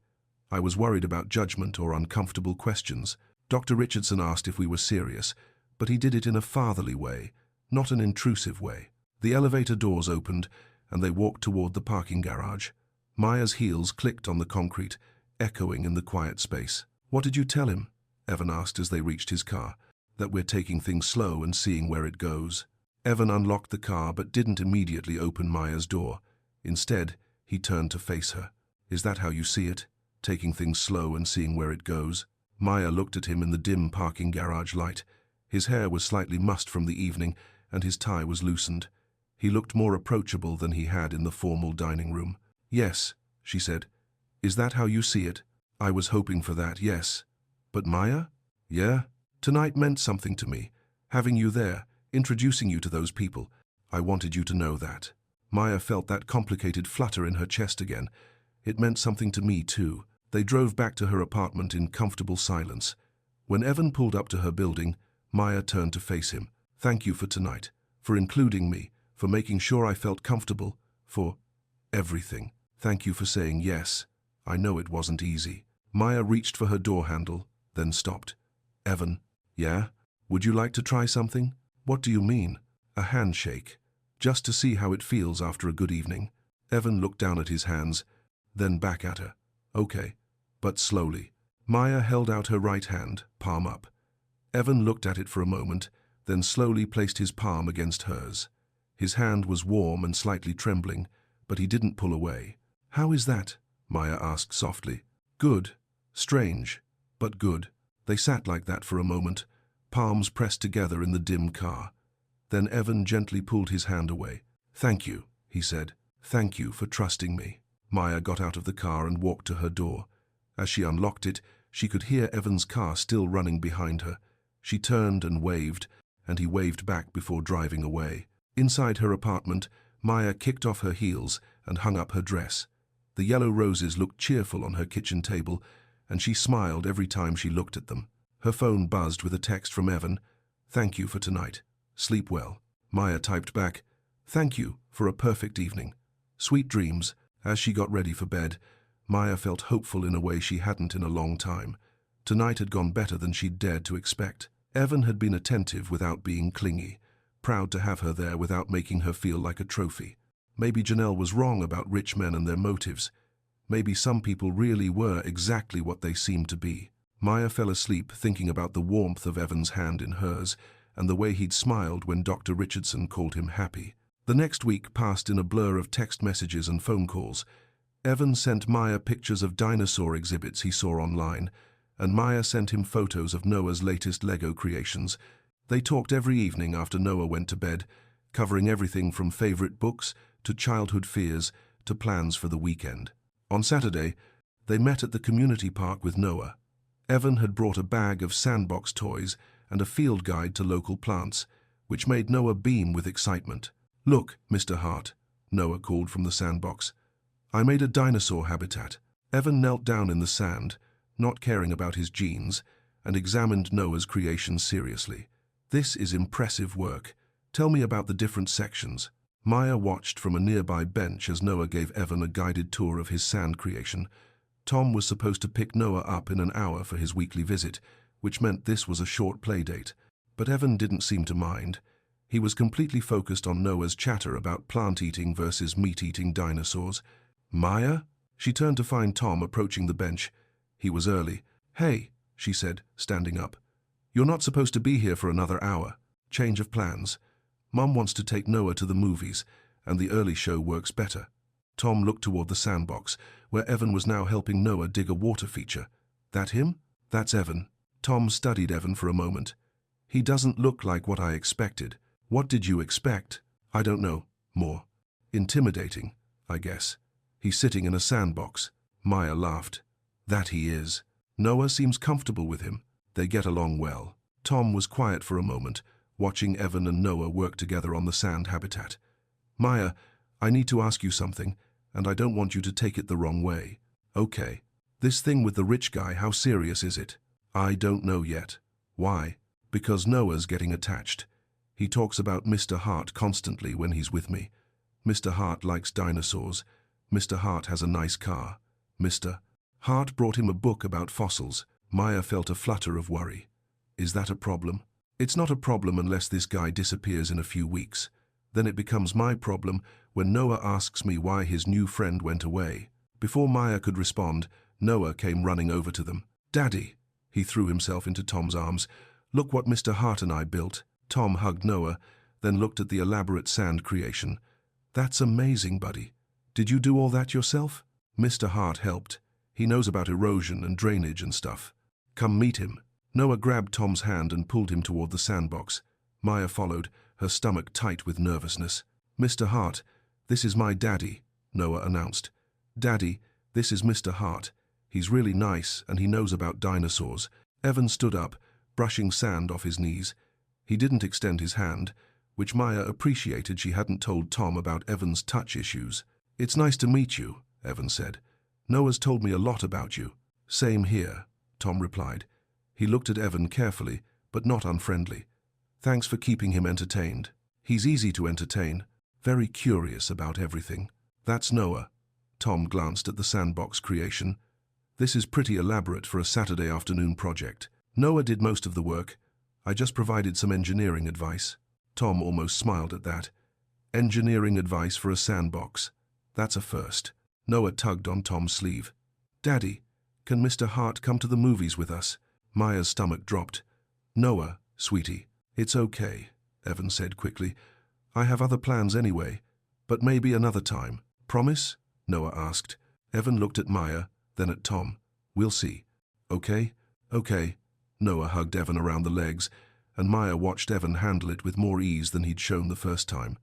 I was worried about judgment or uncomfortable questions." Dr. Richardson asked if we were serious, but he did it in a fatherly way, not an intrusive way. The elevator doors opened, and they walked toward the parking garage. Maya's heels clicked on the concrete, echoing in the quiet space. "What did you tell him?" Evan asked as they reached his car. "That we're taking things slow and seeing where it goes." Evan unlocked the car but didn't immediately open Maya's door. Instead, he turned to face her. "Is that how you see it? Taking things slow and seeing where it goes?" Maya looked at him in the dim parking garage light. His hair was slightly mussed from the evening, and his tie was loosened. He looked more approachable than he had in the formal dining room. "Yes," she said. "Is that how you see it?" "I was hoping for that, yes." "But Maya?" "Yeah? Tonight meant something to me. Having you there, introducing you to those people. I wanted you to know that." Maya felt that complicated flutter in her chest again. It meant something to me, too. They drove back to her apartment in comfortable silence. When Evan pulled up to her building, Maya turned to face him. "Thank you for tonight, for including me, for making sure I felt comfortable, for everything. Thank you for saying yes. I know it wasn't easy." Maya reached for her door handle, then stopped. "Evan, yeah? Would you like to try something?" "What do you mean?" "A handshake. Just to see how it feels after a good evening." Evan looked down at his hands, then back at her. "Okay, but slowly." Maya held out her right hand, palm up. Evan looked at it for a moment, then slowly placed his palm against hers. His hand was warm and slightly trembling, but he didn't pull away. "How is that?" Maya asked softly. "Good. Strange, but good." They sat like that for a moment, palms pressed together in the dim car. Then Evan gently pulled his hand away. "Thank you," he said. "Thank you for trusting me." Maya got out of the car and walked to her door. As she unlocked it, she could hear Evan's car still running behind her. She turned and he waved back before driving away. Inside her apartment, Maya kicked off her heels and hung up her dress. The yellow roses looked cheerful on her kitchen table, and she smiled every time she looked at them. Her phone buzzed with a text from Evan. "Thank you for tonight. Sleep well." Maya typed back, "Thank you for a perfect evening. Sweet dreams." As she got ready for bed, Maya felt hopeful in a way she hadn't in a long time. Tonight had gone better than she'd dared to expect. Evan had been attentive without being clingy, proud to have her there without making her feel like a trophy. Maybe Janelle was wrong about rich men and their motives. Maybe some people really were exactly what they seemed to be. Maya fell asleep thinking about the warmth of Evan's hand in hers and the way he'd smiled when Dr. Richardson called him happy. The next week passed in a blur of text messages and phone calls. Evan sent Maya pictures of dinosaur exhibits he saw online, and Maya sent him photos of Noah's latest Lego creations. They talked every evening after Noah went to bed, covering everything from favorite books to childhood fears to plans for the weekend. On Saturday, they met at the community park with Noah. Evan had brought a bag of sandbox toys and a field guide to local plants, which made Noah beam with excitement. "Look, Mr. Hart," Noah called from the sandbox. "I made a dinosaur habitat." Evan knelt down in the sand, not caring about his genes, and examined Noah's creation seriously. "This is impressive work. Tell me about the different sections." Maya watched from a nearby bench as Noah gave Evan a guided tour of his sand creation. Tom was supposed to pick Noah up in an hour for his weekly visit, which meant this was a short play date. But Evan didn't seem to mind. He was completely focused on Noah's chatter about plant-eating versus meat-eating dinosaurs. "Maya?" She turned to find Tom approaching the bench. He was early. "Hey," she said, standing up. "You're not supposed to be here for another hour. Change of plans. Mom wants to take Noah to the movies, and the early show works better." Tom looked toward the sandbox, where Evan was now helping Noah dig a water feature. "That him?" "That's Evan." Tom studied Evan for a moment. "He doesn't look like what I expected." "What did you expect?" "I don't know. More intimidating, I guess. He's sitting in a sandbox." Maya laughed. "That he is. Noah seems comfortable with him. They get along well." Tom was quiet for a moment, watching Evan and Noah work together on the sand habitat. "Maya, I need to ask you something, and I don't want you to take it the wrong way." "Okay. This thing with the rich guy, how serious is it?" "I don't know yet." "Why?" "Because Noah's getting attached. He talks about Mr. Hart constantly when he's with me. Mr. Hart likes dinosaurs. Mr. Hart has a nice car. Mr. Hart brought him a book about fossils." Maya felt a flutter of worry. "Is that a problem?" "It's not a problem unless this guy disappears in a few weeks. Then it becomes my problem when Noah asks me why his new friend went away. Before Maya could respond, Noah came running over to them. "Daddy," he threw himself into Tom's arms. "Look what Mr. Hart and I built." Tom hugged Noah, then looked at the elaborate sand creation. "That's amazing, buddy. Did you do all that yourself?" "Mr. Hart helped. He knows about erosion and drainage and stuff. Come meet him." Noah grabbed Tom's hand and pulled him toward the sandbox. Maya followed, her stomach tight with nervousness. "Mr. Hart, this is my daddy," Noah announced. "Daddy, this is Mr. Hart. He's really nice and he knows about dinosaurs." Evan stood up, brushing sand off his knees. He didn't extend his hand, which Maya appreciated. She hadn't told Tom about Evan's touch issues. "It's nice to meet you," Evan said. "Noah's told me a lot about you." "Same here," Tom replied. He looked at Evan carefully, but not unfriendly. "Thanks for keeping him entertained. He's easy to entertain, very curious about everything." "That's Noah." Tom glanced at the sandbox creation. "This is pretty elaborate for a Saturday afternoon project." "Noah did most of the work. I just provided some engineering advice." Tom almost smiled at that. Engineering advice for a sandbox. That's a first. Noah tugged on Tom's sleeve. "Daddy, can Mr. Hart come to the movies with us?" Maya's stomach dropped. "Noah, sweetie, it's okay," Evan said quickly. "I have other plans anyway, but maybe another time. Promise?" Noah asked. Evan looked at Maya, then at Tom. "We'll see." "Okay? Okay." Noah hugged Evan around the legs, and Maya watched Evan handle it with more ease than he'd shown the first time.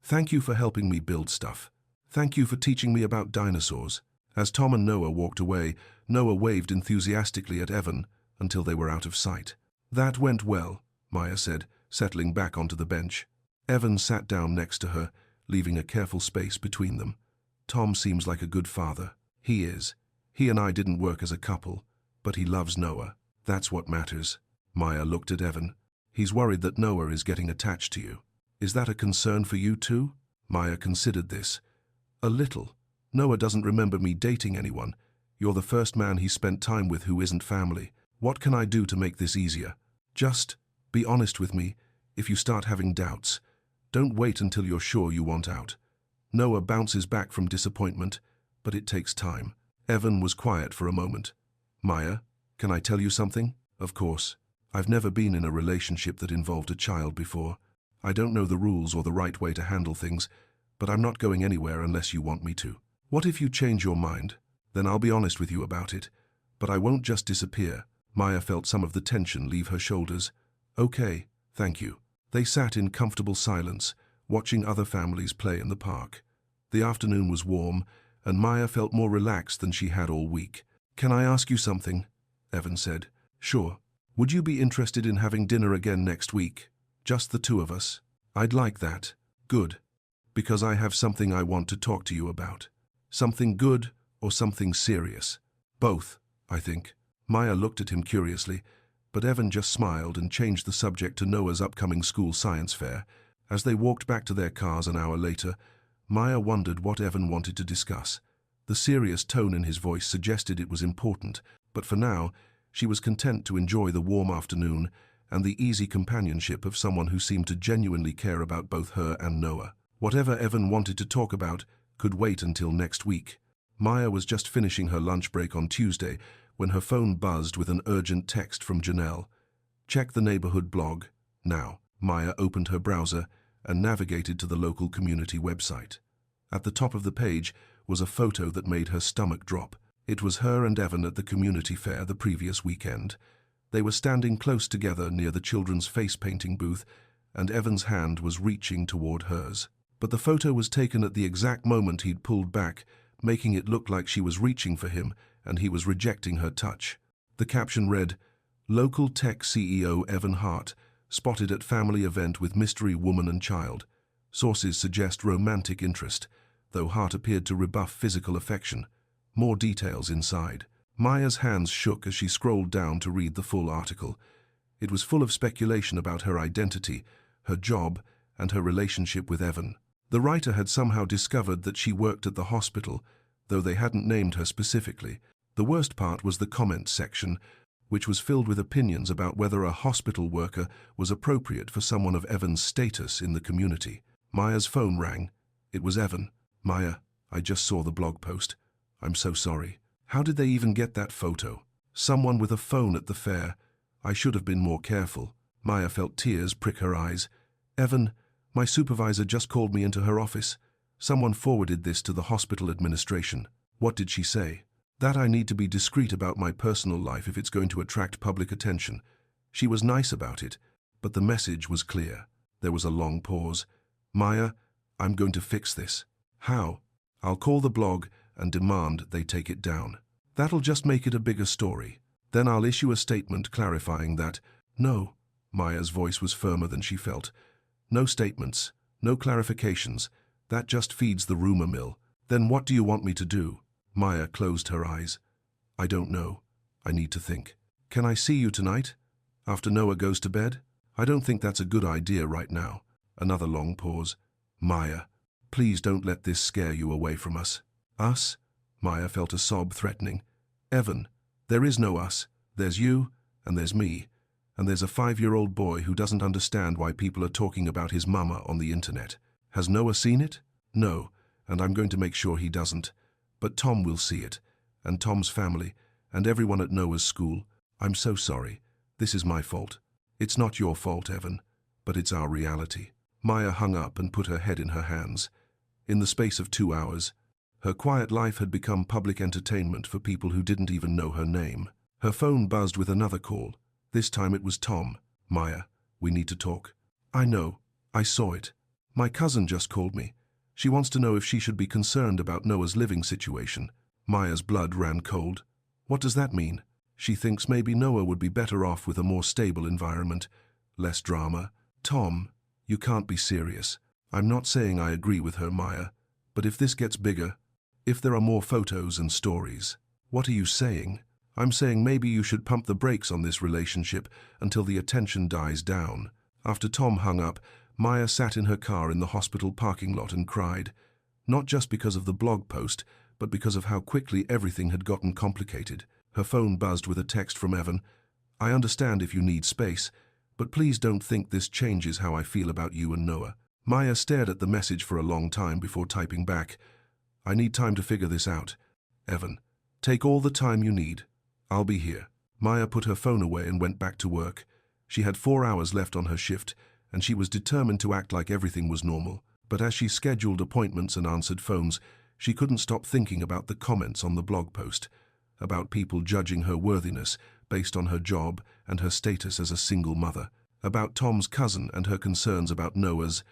"Thank you for helping me build stuff. Thank you for teaching me about dinosaurs." As Tom and Noah walked away, Noah waved enthusiastically at Evan until they were out of sight. "That went well," Maya said, settling back onto the bench. Evan sat down next to her, leaving a careful space between them. "Tom seems like a good father." "He is. He and I didn't work as a couple, but he loves Noah. That's what matters." Maya looked at Evan. "He's worried that Noah is getting attached to you. Is that a concern for you too?" Maya considered this. "A little. Noah doesn't remember me dating anyone. You're the first man he spent time with who isn't family. What can I do to make this easier? Just be honest with me if you start having doubts. Don't wait until you're sure you want out." Noah bounces back from disappointment, but it takes time. Evan was quiet for a moment. "Maya, can I tell you something?" "Of course. I've never been in a relationship that involved a child before. I don't know the rules or the right way to handle things, but I'm not going anywhere unless you want me to. What if you change your mind? Then I'll be honest with you about it. But I won't just disappear." Maya felt some of the tension leave her shoulders. "Okay, thank you." They sat in comfortable silence, watching other families play in the park. The afternoon was warm, and Maya felt more relaxed than she had all week. "Can I ask you something?" Evan said. "Sure. Would you be interested in having dinner again next week? Just the two of us?" "I'd like that." "Good. Because I have something I want to talk to you about." "Something good or something serious?" "Both, I think." Maya looked at him curiously, but Evan just smiled and changed the subject to Noah's upcoming school science fair. As they walked back to their cars an hour later, Maya wondered what Evan wanted to discuss. The serious tone in his voice suggested it was important, but for now, she was content to enjoy the warm afternoon and the easy companionship of someone who seemed to genuinely care about both her and Noah. Whatever Evan wanted to talk about could wait until next week. Maya was just finishing her lunch break on Tuesday when her phone buzzed with an urgent text from Janelle. "Check the neighborhood blog now." Maya opened her browser and navigated to the local community website. At the top of the page was a photo that made her stomach drop. It was her and Evan at the community fair the previous weekend. They were standing close together near the children's face painting booth, and Evan's hand was reaching toward hers. But the photo was taken at the exact moment he'd pulled back, making it look like she was reaching for him and he was rejecting her touch. The caption read, "Local tech CEO Evan Hart spotted at family event with mystery woman and child. Sources suggest romantic interest, though Hart appeared to rebuff physical affection. More details inside." Maya's hands shook as she scrolled down to read the full article. It was full of speculation about her identity, her job, and her relationship with Evan. The writer had somehow discovered that she worked at the hospital, though they hadn't named her specifically. The worst part was the comments section, which was filled with opinions about whether a hospital worker was appropriate for someone of Evan's status in the community. Maya's phone rang. It was Evan. Maya, I just saw the blog post. I'm so sorry. How did they even get that photo? Someone with a phone at the fair. I should have been more careful. Maya felt tears prick her eyes. Evan, my supervisor just called me into her office. Someone forwarded this to the hospital administration. What did she say? That I need to be discreet about my personal life if it's going to attract public attention. She was nice about it, but the message was clear. There was a long pause. Maya, I'm going to fix this. How? I'll call the blog and demand they take it down. That'll just make it a bigger story. Then I'll issue a statement clarifying that, no, Maya's voice was firmer than she felt. No statements, no clarifications. That just feeds the rumor mill. Then what do you want me to do? Maya closed her eyes. I don't know. I need to think. Can I see you tonight? After Noah goes to bed? I don't think that's a good idea right now. Another long pause. Maya, please don't let this scare you away from us. Us? Maya felt a sob threatening. Evan, there is no us. There's you, and there's me. And there's a 5-year-old boy who doesn't understand why people are talking about his mama on the internet. Has Noah seen it? No, and I'm going to make sure he doesn't. But Tom will see it, and Tom's family, and everyone at Noah's school. I'm so sorry. This is my fault. It's not your fault, Evan, but it's our reality. Maya hung up and put her head in her hands. In the space of 2 hours, her quiet life had become public entertainment for people who didn't even know her name. Her phone buzzed with another call. This time it was Tom. Maya, we need to talk. I know. I saw it. My cousin just called me. She wants to know if she should be concerned about Noah's living situation. Maya's blood ran cold. What does that mean? She thinks maybe Noah would be better off with a more stable environment. Less drama. Tom, you can't be serious. I'm not saying I agree with her, Maya. But if this gets bigger, if there are more photos and stories, what are you saying? I'm saying maybe you should pump the brakes on this relationship until the attention dies down. After Tom hung up, Maya sat in her car in the hospital parking lot and cried. Not just because of the blog post, but because of how quickly everything had gotten complicated. Her phone buzzed with a text from Evan. I understand if you need space, but please don't think this changes how I feel about you and Noah. Maya stared at the message for a long time before typing back. I need time to figure this out. Evan, take all the time you need. I'll be here. Maya put her phone away and went back to work. She had 4 hours left on her shift, and she was determined to act like everything was normal. But as she scheduled appointments and answered phones, she couldn't stop thinking about the comments on the blog post, about people judging her worthiness based on her job and her status as a single mother, about Tom's cousin and her concerns about Noah's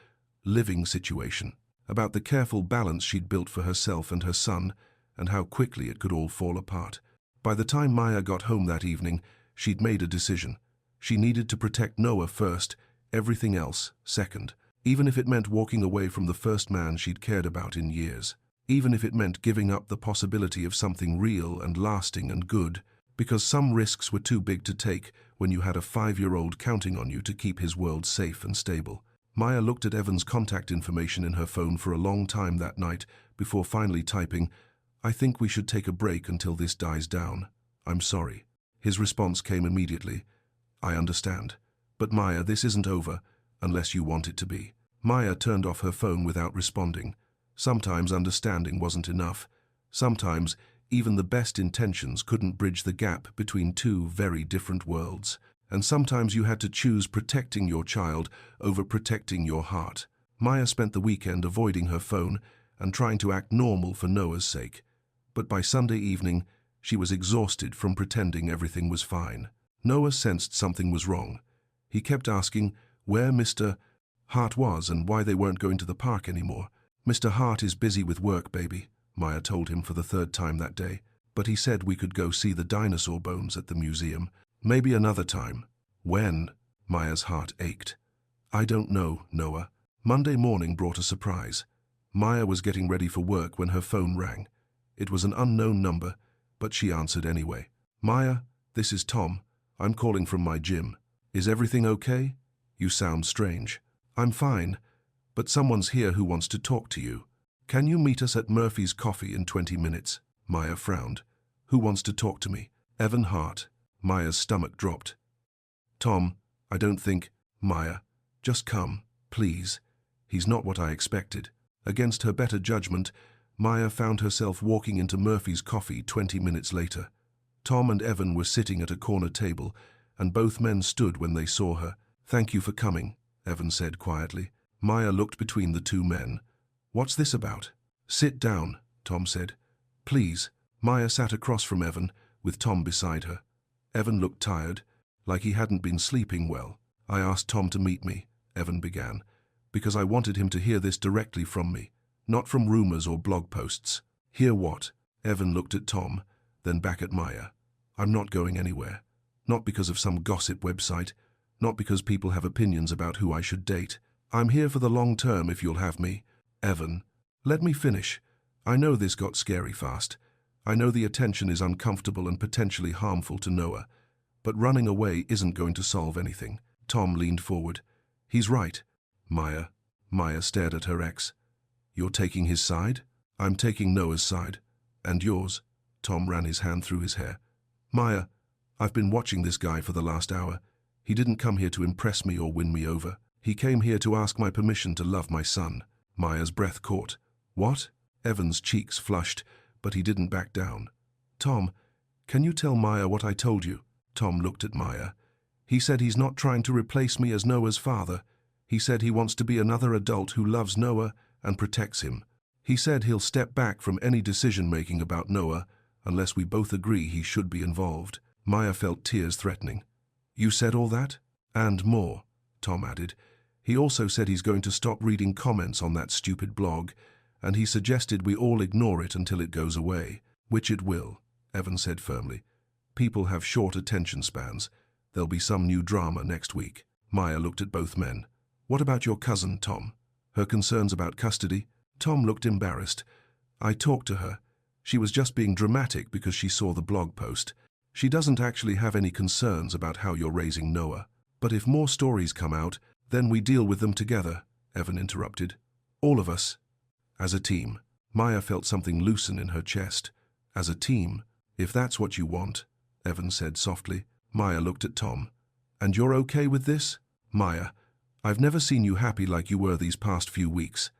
living situation, about the careful balance she'd built for herself and her son, and how quickly it could all fall apart. By the time Maya got home that evening, she'd made a decision. She needed to protect Noah first, everything else second, even if it meant walking away from the first man she'd cared about in years, even if it meant giving up the possibility of something real and lasting and good, because some risks were too big to take when you had a 5-year-old counting on you to keep his world safe and stable. Maya looked at Evan's contact information in her phone for a long time that night before finally typing, I think we should take a break until this dies down. I'm sorry. His response came immediately. I understand. But Maya, this isn't over, unless you want it to be. Maya turned off her phone without responding. Sometimes understanding wasn't enough. Sometimes even the best intentions couldn't bridge the gap between two very different worlds. And sometimes you had to choose protecting your child over protecting your heart. Maya spent the weekend avoiding her phone and trying to act normal for Noah's sake. But by Sunday evening, she was exhausted from pretending everything was fine. Noah sensed something was wrong. He kept asking where Mr. Hart was and why they weren't going to the park anymore. Mr. Hart is busy with work, baby, Maya told him for the 3rd time that day. But he said we could go see the dinosaur bones at the museum. Maybe another time. When? Maya's heart ached. I don't know, Noah. Monday morning brought a surprise. Maya was getting ready for work when her phone rang. It was an unknown number, but she answered anyway. Maya, this is Tom. I'm calling from my gym. Is everything okay? You sound strange. I'm fine, but someone's here who wants to talk to you. Can you meet us at Murphy's Coffee in 20 minutes? Maya frowned. Who wants to talk to me? Evan Hart. Maya's stomach dropped. Tom, I don't think... Maya, just come, please. He's not what I expected. Against her better judgment, Maya found herself walking into Murphy's Coffee 20 minutes later. Tom and Evan were sitting at a corner table, and both men stood when they saw her. "Thank you for coming," Evan said quietly. Maya looked between the two men. "What's this about?" "Sit down," Tom said. "Please." Maya sat across from Evan, with Tom beside her. Evan looked tired, like he hadn't been sleeping well. "I asked Tom to meet me," Evan began, "because I wanted him to hear this directly from me, not from rumors or blog posts." "Hear what?" Evan looked at Tom, then back at Maya. "I'm not going anywhere. Not because of some gossip website, not because people have opinions about who I should date. I'm here for the long term if you'll have me." "Evan, let me finish. I know this got scary fast. I know the attention is uncomfortable and potentially harmful to Noah, but running away isn't going to solve anything." Tom leaned forward. "He's right." "Maya." Maya stared at her ex. "You're taking his side?" "I'm taking Noah's side." "And yours?" Tom ran his hand through his hair. "Maya, I've been watching this guy for the last hour. He didn't come here to impress me or win me over. He came here to ask my permission to love my son." Maya's breath caught. "What?" Evan's cheeks flushed, but he didn't back down. "Tom, can you tell Maya what I told you?" Tom looked at Maya. "He said he's not trying to replace me as Noah's father. He said he wants to be another adult who loves Noah and protects him. He said he'll step back from any decision-making about Noah unless we both agree he should be involved." Maya felt tears threatening. "You said all that?" "And more," Tom added. "He also said he's going to stop reading comments on that stupid blog, and he suggested we all ignore it until it goes away." "Which it will," Evan said firmly. "People have short attention spans. There'll be some new drama next week." Maya looked at both men. "What about your cousin, Tom? Her concerns about custody?" Tom looked embarrassed. "I talked to her. She was just being dramatic because she saw the blog post. She doesn't actually have any concerns about how you're raising Noah. But if more stories come out, then we deal with them together," Evan interrupted. "All of us. As a team." Maya felt something loosen in her chest. "As a team, if that's what you want," Evan said softly. Maya looked at Tom. "And you're okay with this?" "Maya, I've never seen you happy like you were these past few weeks.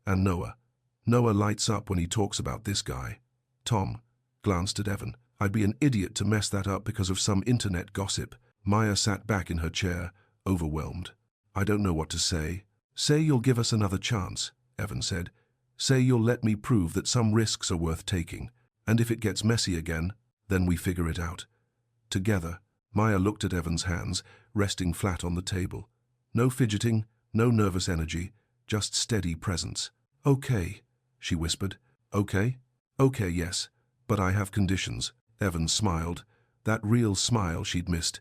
And Noah. Noah lights up when he talks about this guy." Tom glanced at Evan. "I'd be an idiot to mess that up because of some internet gossip." Maya sat back in her chair, overwhelmed. "I don't know what to say." "Say you'll give us another chance," Evan said. "Say you'll let me prove that some risks are worth taking. And if it gets messy again, then we figure it out. Together." Maya looked at Evan's hands, resting flat on the table. No fidgeting, no nervous energy, just steady presence. "Okay," she whispered. "Okay? Okay, yes. But I have conditions." Evan smiled, that real smile she'd missed.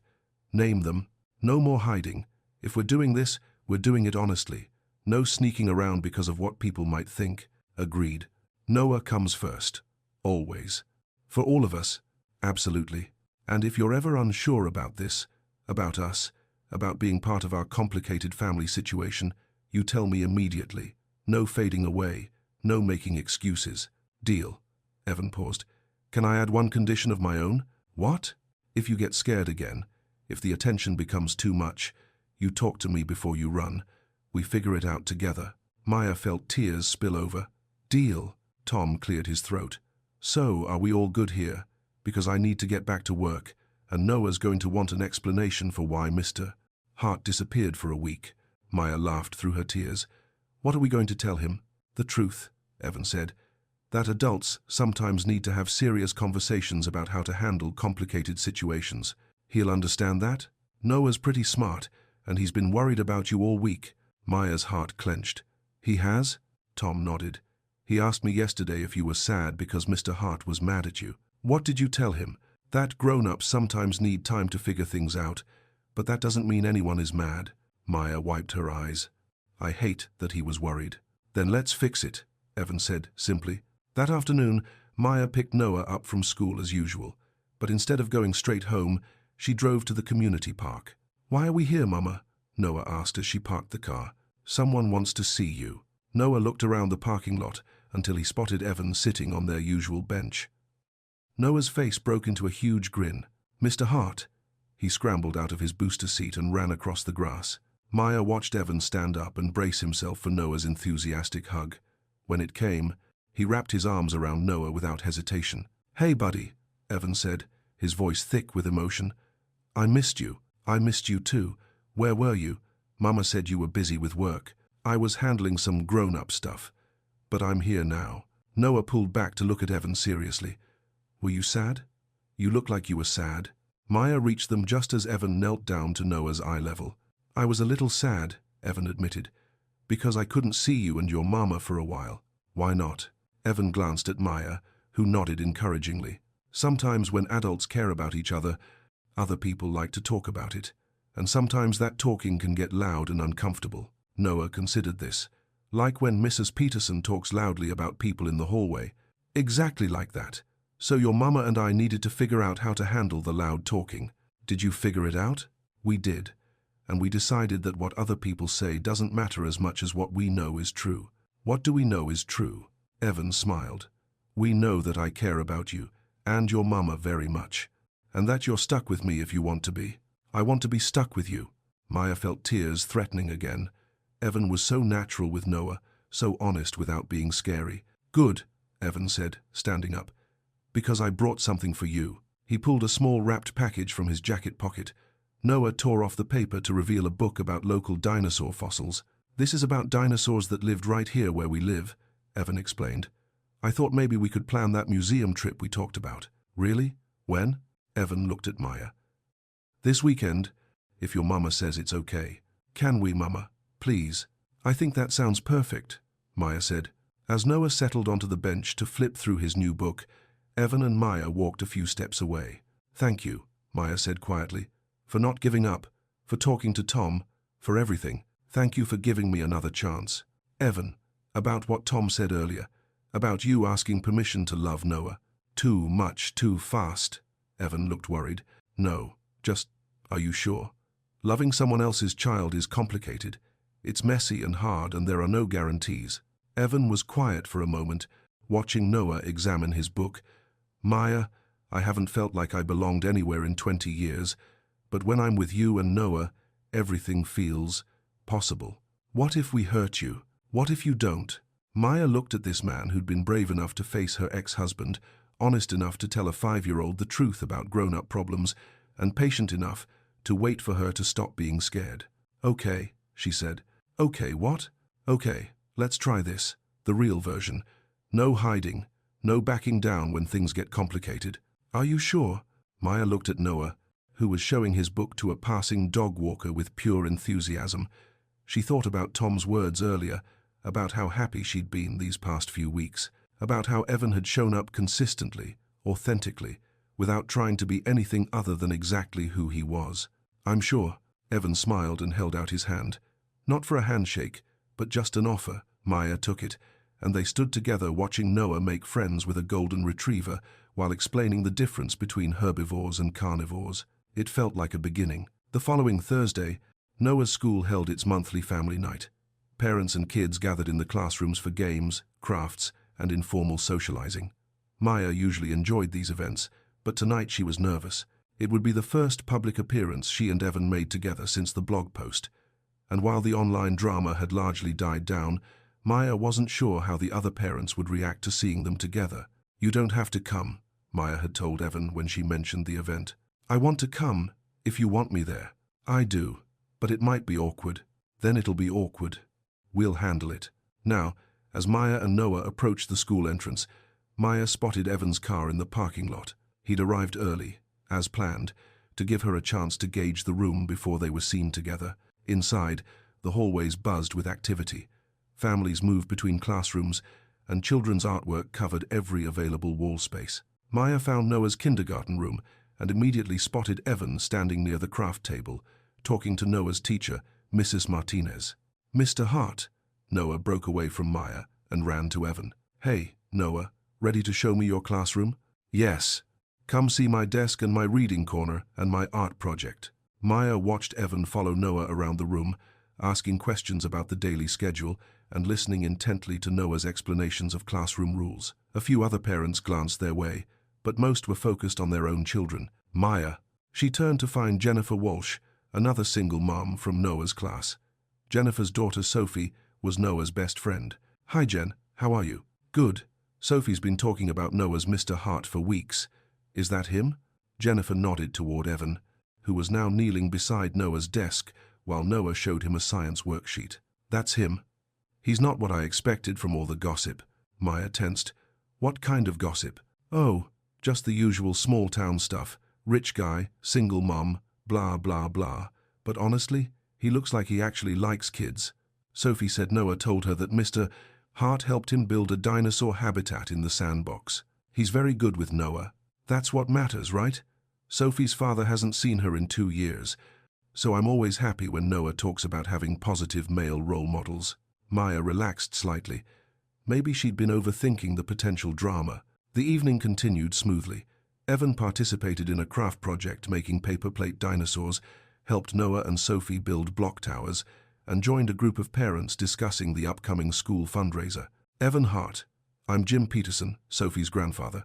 "Name them. No more hiding. If we're doing this, we're doing it honestly. No sneaking around because of what people might think." "Agreed." "Noah comes first. Always. For all of us. Absolutely. And if you're ever unsure about this, about us, about being part of our complicated family situation, you tell me immediately. No fading away. No making excuses. Deal." Evan paused. "Can I add one condition of my own?" "What?" "If you get scared again, if the attention becomes too much, you talk to me before you run. We figure it out together." Maya felt tears spill over. "Deal." Tom cleared his throat. "So, are we all good here? Because I need to get back to work, and Noah's going to want an explanation for why Mr. Hart disappeared for a week." Maya laughed through her tears. "What are we going to tell him?" "The truth," Evan said. "That adults sometimes need to have serious conversations about how to handle complicated situations. He'll understand that? Noah's pretty smart, and he's been worried about you all week." Maya's heart clenched. "He has?" Tom nodded. "He asked me yesterday if you were sad because Mr. Hart was mad at you." "What did you tell him?" "That grown-ups sometimes need time to figure things out, but that doesn't mean anyone is mad." Maya wiped her eyes. "I hate that he was worried." "Then let's fix it," Evan said simply. That afternoon, Maya picked Noah up from school as usual, but instead of going straight home, she drove to the community park. "Why are we here, Mama?" Noah asked as she parked the car. "Someone wants to see you." Noah looked around the parking lot until he spotted Evan sitting on their usual bench. Noah's face broke into a huge grin. "Mr. Hart." He scrambled out of his booster seat and ran across the grass. Maya watched Evan stand up and brace himself for Noah's enthusiastic hug. When it came, he wrapped his arms around Noah without hesitation. "Hey, buddy," Evan said, his voice thick with emotion. "I missed you. I missed you too. Where were you? Mama said you were busy with work. I was handling some grown-up stuff. But I'm here now." Noah pulled back to look at Evan seriously. "Were you sad? You look like you were sad." Maya reached them just as Evan knelt down to Noah's eye level. "I was a little sad," Evan admitted, "because I couldn't see you and your mama for a while." "Why not?" Evan glanced at Maya, who nodded encouragingly. "Sometimes when adults care about each other people like to talk about it. And sometimes that talking can get loud and uncomfortable." Noah considered this. "Like when Mrs. Peterson talks loudly about people in the hallway." "Exactly like that. So your mama and I needed to figure out how to handle the loud talking." "Did you figure it out?" "We did. And we decided that what other people say doesn't matter as much as what we know is true." "What do we know is true?" Evan smiled. "We know that I care about you and your mama very much, and that you're stuck with me if you want to be." "I want to be stuck with you." Maya felt tears threatening again. Evan was so natural with Noah, so honest without being scary. "Good," Evan said, standing up, "because I brought something for you." He pulled a small wrapped package from his jacket pocket. Noah tore off the paper to reveal a book about local dinosaur fossils. "This is about dinosaurs that lived right here where we live," Evan explained. "I thought maybe we could plan that museum trip we talked about." "Really? When?" Evan looked at Maya. "This weekend, if your mama says it's okay." "Can we, Mama? Please." "I think that sounds perfect," Maya said. As Noah settled onto the bench to flip through his new book, Evan and Maya walked a few steps away. "Thank you," Maya said quietly, "for not giving up, for talking to Tom, for everything. Thank you for giving me another chance." "Evan, about what Tom said earlier, about you asking permission to love Noah. Too much, too fast." Evan looked worried. "No, just, are you sure? Loving someone else's child is complicated. It's messy and hard, and there are no guarantees." Evan was quiet for a moment, watching Noah examine his book. "Maya, I haven't felt like I belonged anywhere in 20 years, but when I'm with you and Noah, everything feels possible. What if we hurt you? What if you don't?" Maya looked at this man who'd been brave enough to face her ex-husband, honest enough to tell a 5-year-old the truth about grown-up problems, and patient enough to wait for her to stop being scared. "Okay," she said. "Okay, what?" "Okay, let's try this. The real version. No hiding, no backing down when things get complicated." "Are you sure?" Maya looked at Noah, who was showing his book to a passing dog walker with pure enthusiasm. She thought about Tom's words earlier, about how happy she'd been these past few weeks, about how Evan had shown up consistently, authentically, without trying to be anything other than exactly who he was. "I'm sure." Evan smiled and held out his hand. Not for a handshake, but just an offer. Maya took it, and they stood together watching Noah make friends with a golden retriever while explaining the difference between herbivores and carnivores. It felt like a beginning. The following Thursday, Noah's school held its monthly family night. Parents and kids gathered in the classrooms for games, crafts, and informal socializing. Maya usually enjoyed these events, but tonight she was nervous. It would be the first public appearance she and Evan made together since the blog post. And while the online drama had largely died down, Maya wasn't sure how the other parents would react to seeing them together. "You don't have to come," Maya had told Evan when she mentioned the event. "I want to come, if you want me there." "I do, but it might be awkward." "Then it'll be awkward. We'll handle it." Now, as Maya and Noah approached the school entrance, Maya spotted Evan's car in the parking lot. He'd arrived early, as planned, to give her a chance to gauge the room before they were seen together. Inside, the hallways buzzed with activity. Families moved between classrooms, and children's artwork covered every available wall space. Maya found Noah's kindergarten room and immediately spotted Evan standing near the craft table, talking to Noah's teacher, Mrs. Martinez. "Mr. Hart." Noah broke away from Maya and ran to Evan. "Hey, Noah, ready to show me your classroom?" "Yes. Come see my desk and my reading corner and my art project." Maya watched Evan follow Noah around the room, asking questions about the daily schedule and listening intently to Noah's explanations of classroom rules. A few other parents glanced their way, but most were focused on their own children. Maya. She turned to find Jennifer Walsh, another single mom from Noah's class. Jennifer's daughter Sophie was Noah's best friend. "Hi Jen, how are you?" "Good. Sophie's been talking about Noah's Mr. Hart for weeks. Is that him?" Jennifer nodded toward Evan, who was now kneeling beside Noah's desk while Noah showed him a science worksheet. "That's him. He's not what I expected from all the gossip." Maya tensed. "What kind of gossip?" "Oh, just the usual small-town stuff. Rich guy, single mom, blah, blah, blah. But honestly, he looks like he actually likes kids." Sophie said Noah told her that Mr. Hart helped him build a dinosaur habitat in the sandbox. "He's very good with Noah. That's what matters, right? Sophie's father hasn't seen her in 2 years, so I'm always happy when Noah talks about having positive male role models." Maya relaxed slightly. Maybe she'd been overthinking the potential drama. The evening continued smoothly. Evan participated in a craft project making paper plate dinosaurs, helped Noah and Sophie build block towers, and joined a group of parents discussing the upcoming school fundraiser. Evan Hart. I'm Jim Peterson, Sophie's grandfather.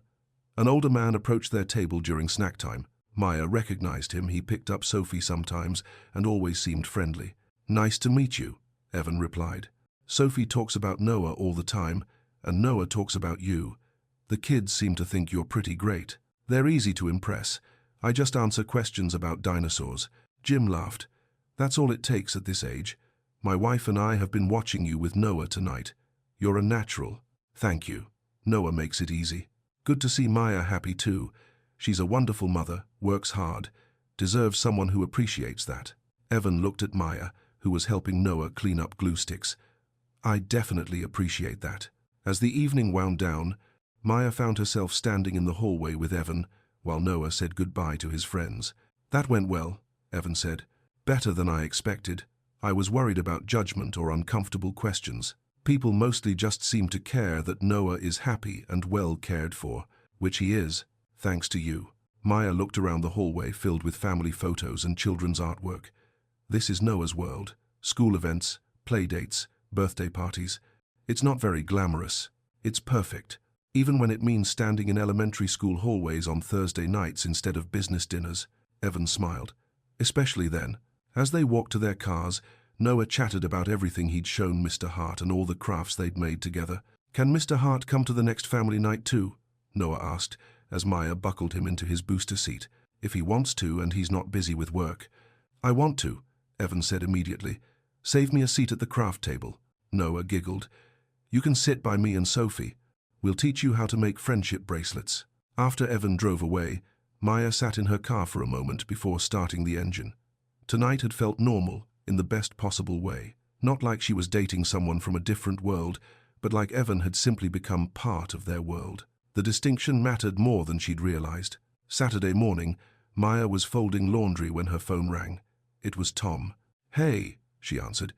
An older man approached their table during snack time. Maya recognized him. He picked up Sophie sometimes and always seemed friendly. "Nice to meet you," Evan replied. "Sophie talks about Noah all the time, and Noah talks about you. The kids seem to think you're pretty great. They're easy to impress. I just answer questions about dinosaurs." Jim laughed. "That's all it takes at this age. My wife and I have been watching you with Noah tonight. You're a natural." "Thank you. Noah makes it easy." "Good to see Maya happy too. She's a wonderful mother, works hard, deserves someone who appreciates that." Evan looked at Maya, who was helping Noah clean up glue sticks. "I definitely appreciate that." As the evening wound down, Maya found herself standing in the hallway with Evan while Noah said goodbye to his friends. "That went well," Evan said. "Better than I expected. I was worried about judgment or uncomfortable questions. People mostly just seem to care that Noah is happy and well cared for, which he is, thanks to you." Maya looked around the hallway filled with family photos and children's artwork. This is Noah's world. School events, play dates, birthday parties. It's not very glamorous. It's perfect. Even when it means standing in elementary school hallways on Thursday nights instead of business dinners. Evan smiled. Especially then. As they walked to their cars, Noah chatted about everything he'd shown Mr. Hart and all the crafts they'd made together. "Can Mr. Hart come to the next family night too?" Noah asked, as Maya buckled him into his booster seat. "If he wants to and he's not busy with work." "I want to," Evan said immediately. "Save me a seat at the craft table." Noah giggled. "You can sit by me and Sophie. We'll teach you how to make friendship bracelets." After Evan drove away, Maya sat in her car for a moment before starting the engine. Tonight had felt normal, in the best possible way. Not like she was dating someone from a different world, but like Evan had simply become part of their world. The distinction mattered more than she'd realized. Saturday morning, Maya was folding laundry when her phone rang. It was Tom. "Hey," she answered.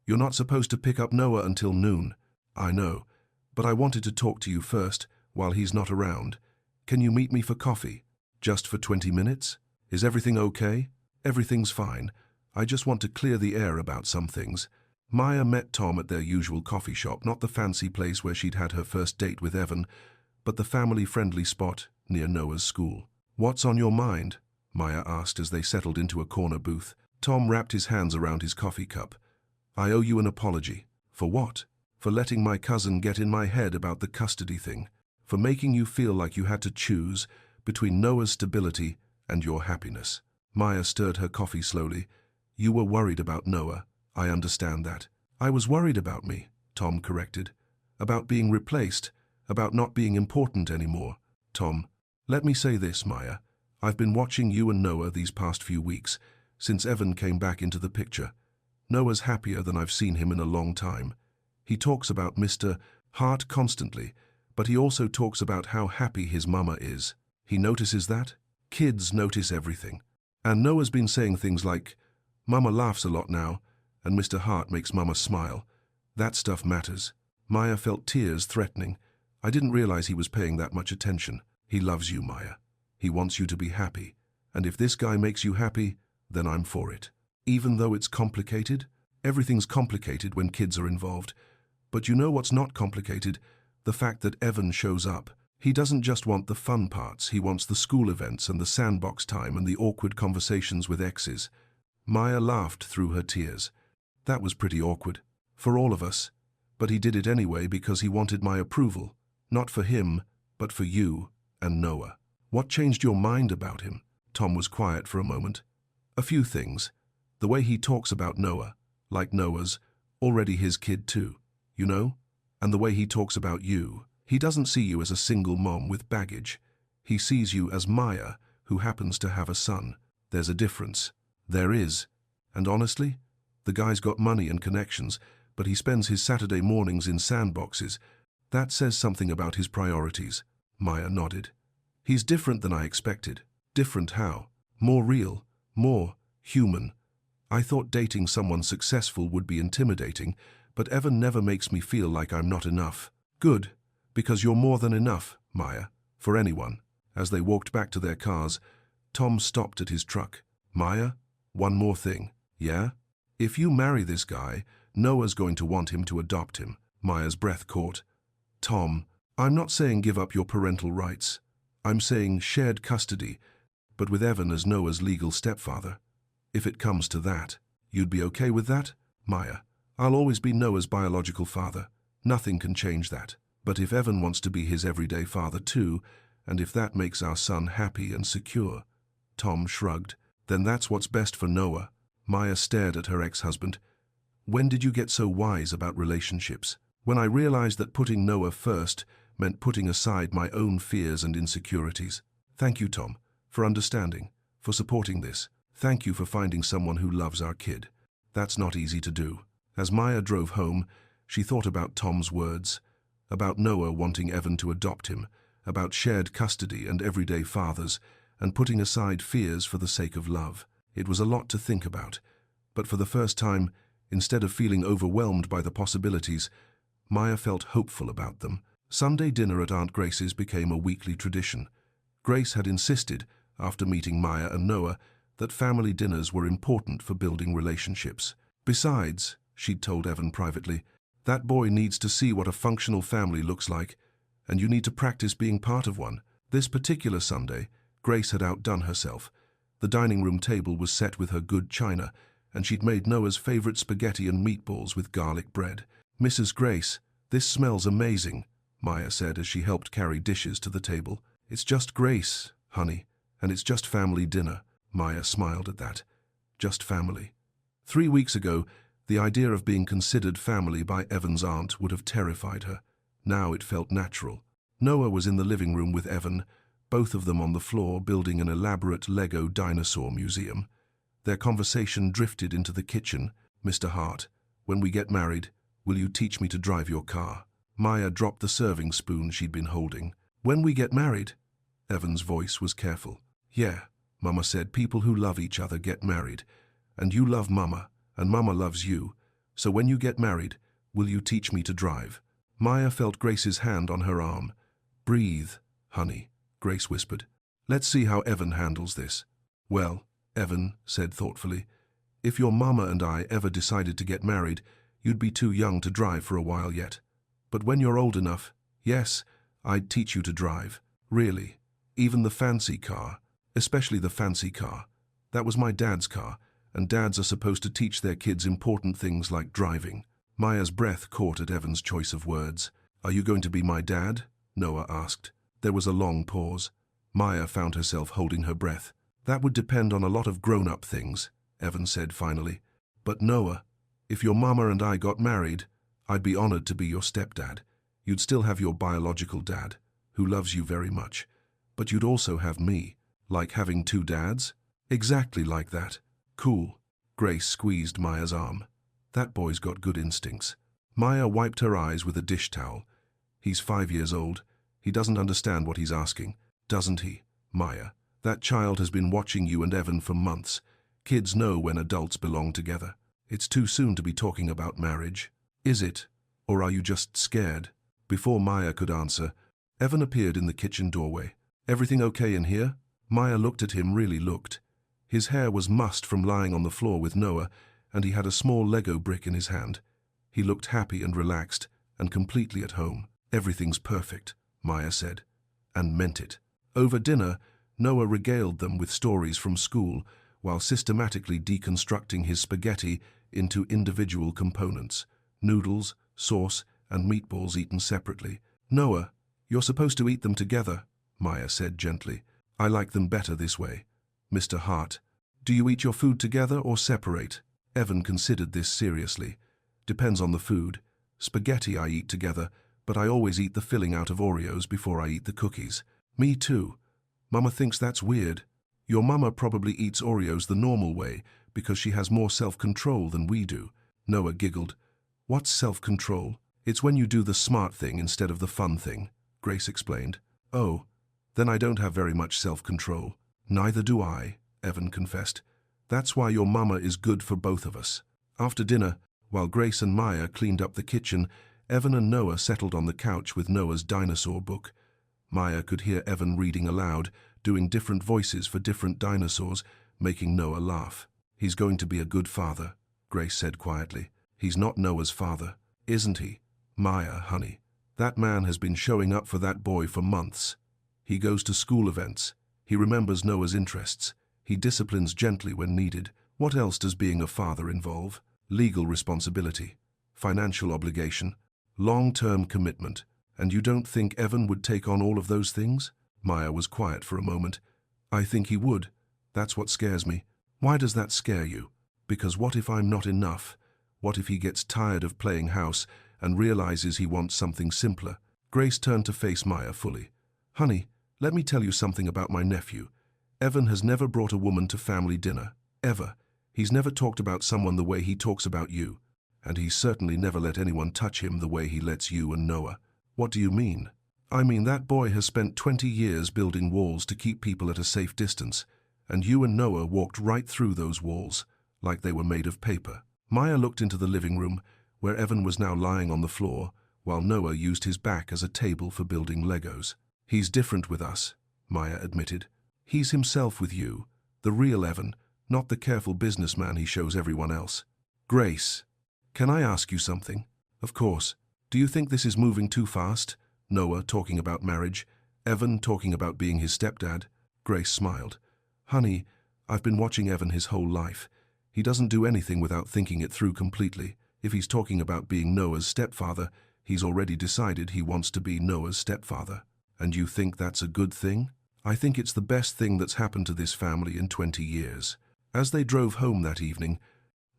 "You're not supposed to pick up Noah until noon." "I know, but I wanted to talk to you first, while he's not around. Can you meet me for coffee? Just for 20 minutes? Is everything okay?" "Everything's fine. I just want to clear the air about some things." Maya met Tom at their usual coffee shop, not the fancy place where she'd had her first date with Evan, but the family-friendly spot near Noah's school. "What's on your mind?" Maya asked as they settled into a corner booth. Tom wrapped his hands around his coffee cup. "I owe you an apology." "For what?" "For letting my cousin get in my head about the custody thing. For making you feel like you had to choose between Noah's stability and your happiness." Maya stirred her coffee slowly. "You were worried about Noah. I understand that." "I was worried about me," Tom corrected. "About being replaced, about not being important anymore." "Tom, let me say this, Maya. I've been watching you and Noah these past few weeks, since Evan came back into the picture. Noah's happier than I've seen him in a long time. He talks about Mr. Hart constantly, but he also talks about how happy his mama is. He notices that. Kids notice everything. And Noah's been saying things like, 'Mama laughs a lot now,' and 'Mr. Hart makes Mama smile.' That stuff matters." Maya felt tears threatening. "I didn't realize he was paying that much attention. He loves you, Maya. He wants you to be happy. And if this guy makes you happy, then I'm for it. Even though it's complicated? Everything's complicated when kids are involved. But you know what's not complicated? The fact that Evan shows up. He doesn't just want the fun parts, he wants the school events and the sandbox time and the awkward conversations with exes." Maya laughed through her tears. That was pretty awkward. For all of us. But he did it anyway because he wanted my approval. Not for him, but for you and Noah. What changed your mind about him? Tom was quiet for a moment. A few things. The way he talks about Noah, like Noah's already his kid too, you know? And the way he talks about you. He doesn't see you as a single mom with baggage. He sees you as Maya, who happens to have a son. There's a difference. There is. And honestly, the guy's got money and connections, but he spends his Saturday mornings in sandboxes. That says something about his priorities. Maya nodded. He's different than I expected. Different how? More real, more human. I thought dating someone successful would be intimidating, but Evan never makes me feel like I'm not enough. Good, because you're more than enough, Maya, for anyone. As they walked back to their cars, Tom stopped at his truck. Maya, one more thing. Yeah? If you marry this guy, Noah's going to want him to adopt him. Maya's breath caught. Tom, I'm not saying give up your parental rights. I'm saying shared custody, but with Evan as Noah's legal stepfather. If it comes to that, you'd be okay with that? Maya, I'll always be Noah's biological father. Nothing can change that. But if Evan wants to be his everyday father too, and if that makes our son happy and secure, Tom shrugged, then that's what's best for Noah. Maya stared at her ex-husband. When did you get so wise about relationships? When I realized that putting Noah first meant putting aside my own fears and insecurities. Thank you, Tom, for understanding, for supporting this. Thank you for finding someone who loves our kid. That's not easy to do. As Maya drove home, she thought about Tom's words, about Noah wanting Evan to adopt him, about shared custody and everyday fathers, and putting aside fears for the sake of love. It was a lot to think about, but for the first time, instead of feeling overwhelmed by the possibilities, Maya felt hopeful about them. Sunday dinner at Aunt Grace's became a weekly tradition. Grace had insisted, after meeting Maya and Noah, that family dinners were important for building relationships. Besides, she'd told Evan privately, that boy needs to see what a functional family looks like, and you need to practice being part of one. This particular Sunday, Grace had outdone herself. The dining room table was set with her good china, and she'd made Noah's favorite spaghetti and meatballs with garlic bread. Mrs. Grace, this smells amazing, Maya said as she helped carry dishes to the table. It's just Grace, honey, and it's just family dinner. Maya smiled at that. Just family. 3 weeks ago, the idea of being considered family by Evan's aunt would have terrified her. Now it felt natural. Noah was in the living room with Evan, both of them on the floor building an elaborate Lego dinosaur museum. Their conversation drifted into the kitchen. Mr. Hart, when we get married, will you teach me to drive your car? Maya dropped the serving spoon she'd been holding. When we get married? Evan's voice was careful. Yeah, Mama said people who love each other get married. And you love Mama, and Mama loves you. So when you get married, will you teach me to drive? Maya felt Grace's hand on her arm. Breathe, honey, Grace whispered. Let's see how Evan handles this. Well, Evan said thoughtfully, if your Mama and I ever decided to get married, you'd be too young to drive for a while yet. But when you're old enough, yes, I'd teach you to drive. Really. Even the fancy car. Especially the fancy car. That was my dad's car, and dads are supposed to teach their kids important things like driving. Maya's breath caught at Evan's choice of words. Are you going to be my dad? Noah asked. There was a long pause. Maya found herself holding her breath. That would depend on a lot of grown-up things, Evan said finally. But Noah, if your mama and I got married, I'd be honored to be your stepdad. You'd still have your biological dad, who loves you very much. But you'd also have me. Like having two dads? Exactly like that. Cool. Grace squeezed Maya's arm. That boy's got good instincts. Maya wiped her eyes with a dish towel. He's 5 years old. He doesn't understand what he's asking, doesn't he? Maya, that child has been watching you and Evan for months. Kids know when adults belong together. It's too soon to be talking about marriage. Is it? Or are you just scared? Before Maya could answer, Evan appeared in the kitchen doorway. Everything okay in here? Maya looked at him, really looked. His hair was mussed from lying on the floor with Noah, and he had a small Lego brick in his hand. He looked happy and relaxed, and completely at home. Everything's perfect, Maya said, and meant it. Over dinner, Noah regaled them with stories from school, while systematically deconstructing his spaghetti into individual components: noodles, sauce, and meatballs eaten separately. "Noah, you're supposed to eat them together," Maya said gently. "I like them better this way." "Mr. Hart, do you eat your food together or separate?" Evan considered this seriously. "Depends on the food. Spaghetti I eat together, but I always eat the filling out of Oreos before I eat the cookies." "Me too. Mama thinks that's weird." "Your mama probably eats Oreos the normal way because she has more self-control than we do." Noah giggled. "What's self-control?" "It's when you do the smart thing instead of the fun thing," Grace explained. "Oh, then I don't have very much self-control." "Neither do I," Evan confessed. "That's why your mama is good for both of us." After dinner, while Grace and Maya cleaned up the kitchen, Evan and Noah settled on the couch with Noah's dinosaur book. Maya could hear Evan reading aloud, doing different voices for different dinosaurs, making Noah laugh. "He's going to be a good father," Grace said quietly. "He's not Noah's father, isn't he?" "Maya, honey, that man has been showing up for that boy for months. He goes to school events. He remembers Noah's interests. He disciplines gently when needed. What else does being a father involve? Legal responsibility, financial obligation, long-term commitment. And you don't think Evan would take on all of those things?" Maya was quiet for a moment. "I think he would. That's what scares me." "Why does that scare you?" "Because what if I'm not enough? What if he gets tired of playing house and realizes he wants something simpler?" Grace turned to face Maya fully. "Honey, let me tell you something about my nephew. Evan has never brought a woman to family dinner. Ever. He's never talked about someone the way he talks about you. And he's certainly never let anyone touch him the way he lets you and Noah." "What do you mean?" "I mean that boy has spent 20 years building walls to keep people at a safe distance, and you and Noah walked right through those walls, like they were made of paper." Maya looked into the living room, where Evan was now lying on the floor, while Noah used his back as a table for building Legos. "He's different with us," Maya admitted. "He's himself with you, the real Evan, not the careful businessman he shows everyone else." "Grace, can I ask you something?" "Of course. Do you think this is moving too fast? Noah talking about marriage, Evan talking about being his stepdad." Grace smiled. "Honey, I've been watching Evan his whole life. He doesn't do anything without thinking it through completely. If he's talking about being Noah's stepfather, he's already decided he wants to be Noah's stepfather." "And you think that's a good thing?" "I think it's the best thing that's happened to this family in 20 years. As they drove home that evening,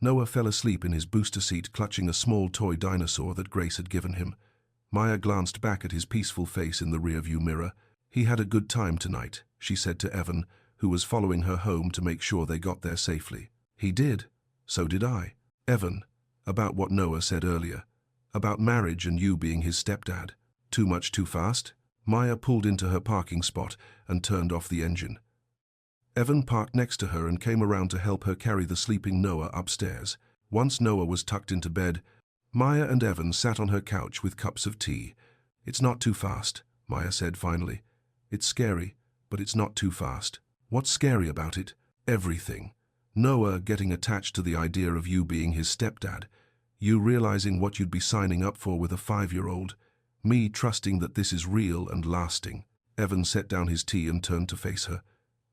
Noah fell asleep in his booster seat clutching a small toy dinosaur that Grace had given him. Maya glanced back at his peaceful face in the rearview mirror. "He had a good time tonight," she said to Evan, who was following her home to make sure they got there safely. "He did. So did I." "Evan, about what Noah said earlier, about marriage and you being his stepdad. Too much too fast?" Maya pulled into her parking spot and turned off the engine. Evan parked next to her and came around to help her carry the sleeping Noah upstairs. Once Noah was tucked into bed, Maya and Evan sat on her couch with cups of tea. "It's not too fast," Maya said finally. "It's scary, but it's not too fast." "What's scary about it?" "Everything. Noah getting attached to the idea of you being his stepdad. You realizing what you'd be signing up for with a 5-year-old. Me trusting that this is real and lasting." Evan set down his tea and turned to face her.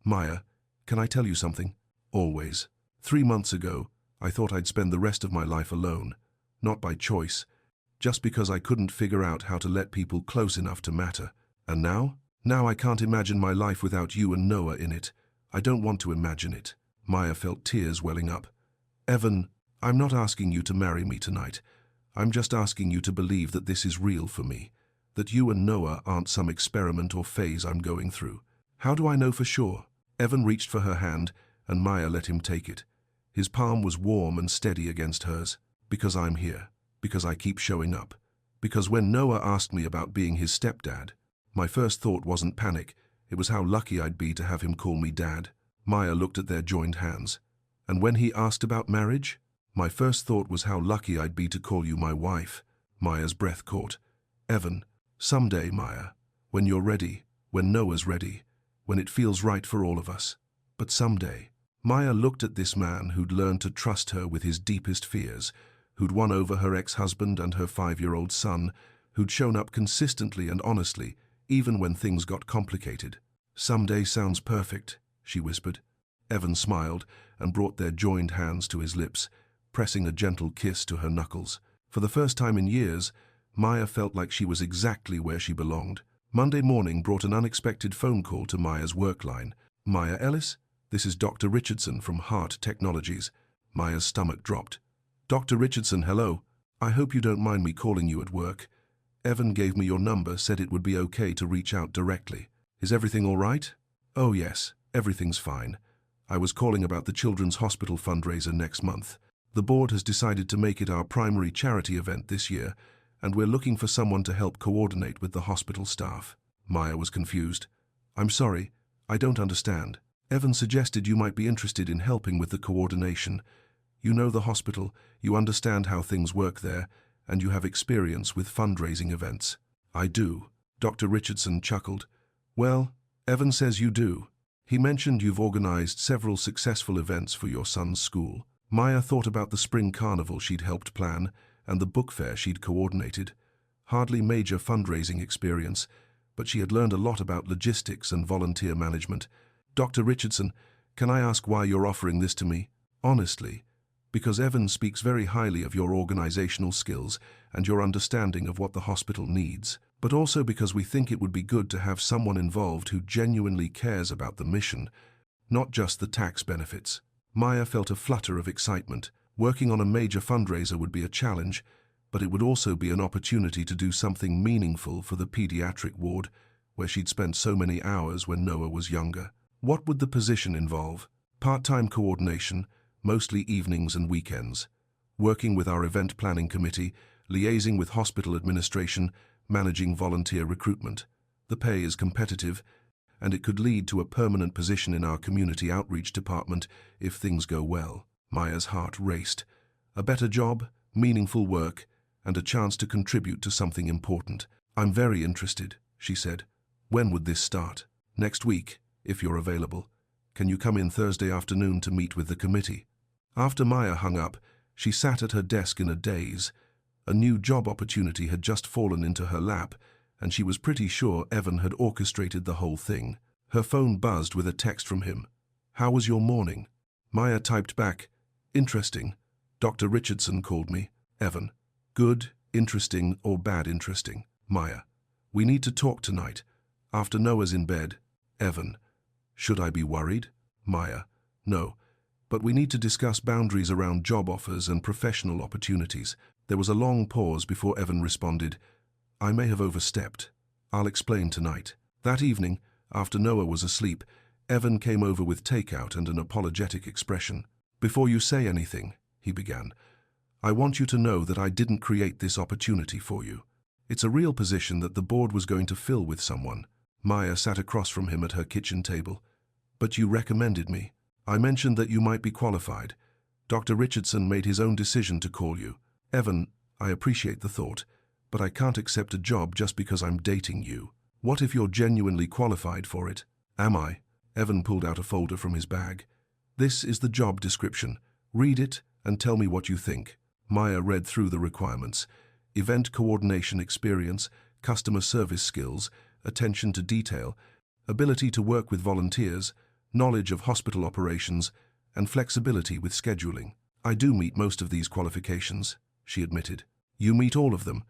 "Maya, can I tell you something?" "Always. 3 months ago, I thought I'd spend the rest of my life alone. Not by choice, just because I couldn't figure out how to let people close enough to matter. And now? Now I can't imagine my life without you and Noah in it. I don't want to imagine it." Maya felt tears welling up. "Evan, I'm not asking you to marry me tonight. I'm just asking you to believe that this is real for me, that you and Noah aren't some experiment or phase I'm going through." "How do I know for sure?" Evan reached for her hand, and Maya let him take it. His palm was warm and steady against hers. "Because I'm here. Because I keep showing up. Because when Noah asked me about being his stepdad, my first thought wasn't panic. It was how lucky I'd be to have him call me dad." Maya looked at their joined hands. "And when he asked about marriage, my first thought was how lucky I'd be to call you my wife." Maya's breath caught. "Evan, someday, Maya, when you're ready, when Noah's ready, when it feels right for all of us. But someday." Maya looked at this man who'd learned to trust her with his deepest fears, who'd won over her ex-husband and her 5-year-old son, who'd shown up consistently and honestly, even when things got complicated. "Someday sounds perfect," she whispered. Evan smiled and brought their joined hands to his lips, pressing a gentle kiss to her knuckles. For the first time in years, Maya felt like she was exactly where she belonged. Monday morning brought an unexpected phone call to Maya's work line. "Maya Ellis? This is Dr. Richardson from Heart Technologies." Maya's stomach dropped. "Dr. Richardson, hello. I hope you don't mind me calling you at work. Evan gave me your number, said it would be okay to reach out directly. Is everything all right?" "Oh yes, everything's fine. I was calling about the Children's Hospital fundraiser next month. The board has decided to make it our primary charity event this year, and we're looking for someone to help coordinate with the hospital staff." Maya was confused. "I'm sorry, I don't understand. Evan suggested you might be interested in helping with the coordination. You know the hospital, you understand how things work there, and you have experience with fundraising events." "I do." Dr. Richardson chuckled. "Well, Evan says you do. He mentioned you've organized several successful events for your son's school." Maya thought about the spring carnival she'd helped plan and the book fair she'd coordinated. Hardly major fundraising experience, but she had learned a lot about logistics and volunteer management. "Dr. Richardson, can I ask why you're offering this to me?" "Honestly, because Evan speaks very highly of your organizational skills and your understanding of what the hospital needs, but also because we think it would be good to have someone involved who genuinely cares about the mission, not just the tax benefits." Maya felt a flutter of excitement. Working on a major fundraiser would be a challenge, but it would also be an opportunity to do something meaningful for the pediatric ward, where she'd spent so many hours when Noah was younger. What would the position involve? Part-time coordination, mostly evenings and weekends. Working with our event planning committee, liaising with hospital administration, managing volunteer recruitment. The pay is competitive, and it could lead to a permanent position in our community outreach department if things go well. Maya's heart raced. A better job, meaningful work, and a chance to contribute to something important. "I'm very interested," she said. "When would this start?" "Next week, if you're available. Can you come in Thursday afternoon to meet with the committee?" After Maya hung up, she sat at her desk in a daze. A new job opportunity had just fallen into her lap, and she was pretty sure Evan had orchestrated the whole thing. Her phone buzzed with a text from him. "How was your morning?" Maya typed back, "Interesting. Dr. Richardson called me." Evan, "Good, interesting, or bad interesting?" Maya, "We need to talk tonight, after Noah's in bed." Evan, "Should I be worried?" Maya, "No, but we need to discuss boundaries around job offers and professional opportunities." There was a long pause before Evan responded, "I may have overstepped. I'll explain tonight." That evening, after Noah was asleep, Evan came over with takeout and an apologetic expression. "Before you say anything," he began, "I want you to know that I didn't create this opportunity for you. It's a real position that the board was going to fill with someone." Maya sat across from him at her kitchen table. "But you recommended me. I mentioned that you might be qualified. Dr. Richardson made his own decision to call you. Evan, I appreciate the thought, but I can't accept a job just because I'm dating you. What if you're genuinely qualified for it?" "Am I?" Evan pulled out a folder from his bag. "This is the job description. Read it and tell me what you think." Maya read through the requirements. Event coordination experience, customer service skills, attention to detail, ability to work with volunteers, knowledge of hospital operations, and flexibility with scheduling. "I do meet most of these qualifications," she admitted. "You meet all of them.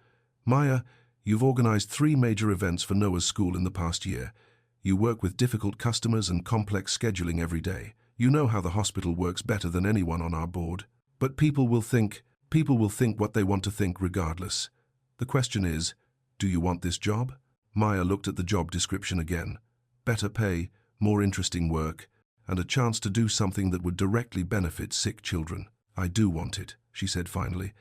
Maya, you've organized 3 major events for Noah's school in the past year. You work with difficult customers and complex scheduling every day. You know how the hospital works better than anyone on our board. But people will think what they want to think regardless. The question is, do you want this job?" Maya looked at the job description again. Better pay, more interesting work, and a chance to do something that would directly benefit sick children. "I do want it," she said finally,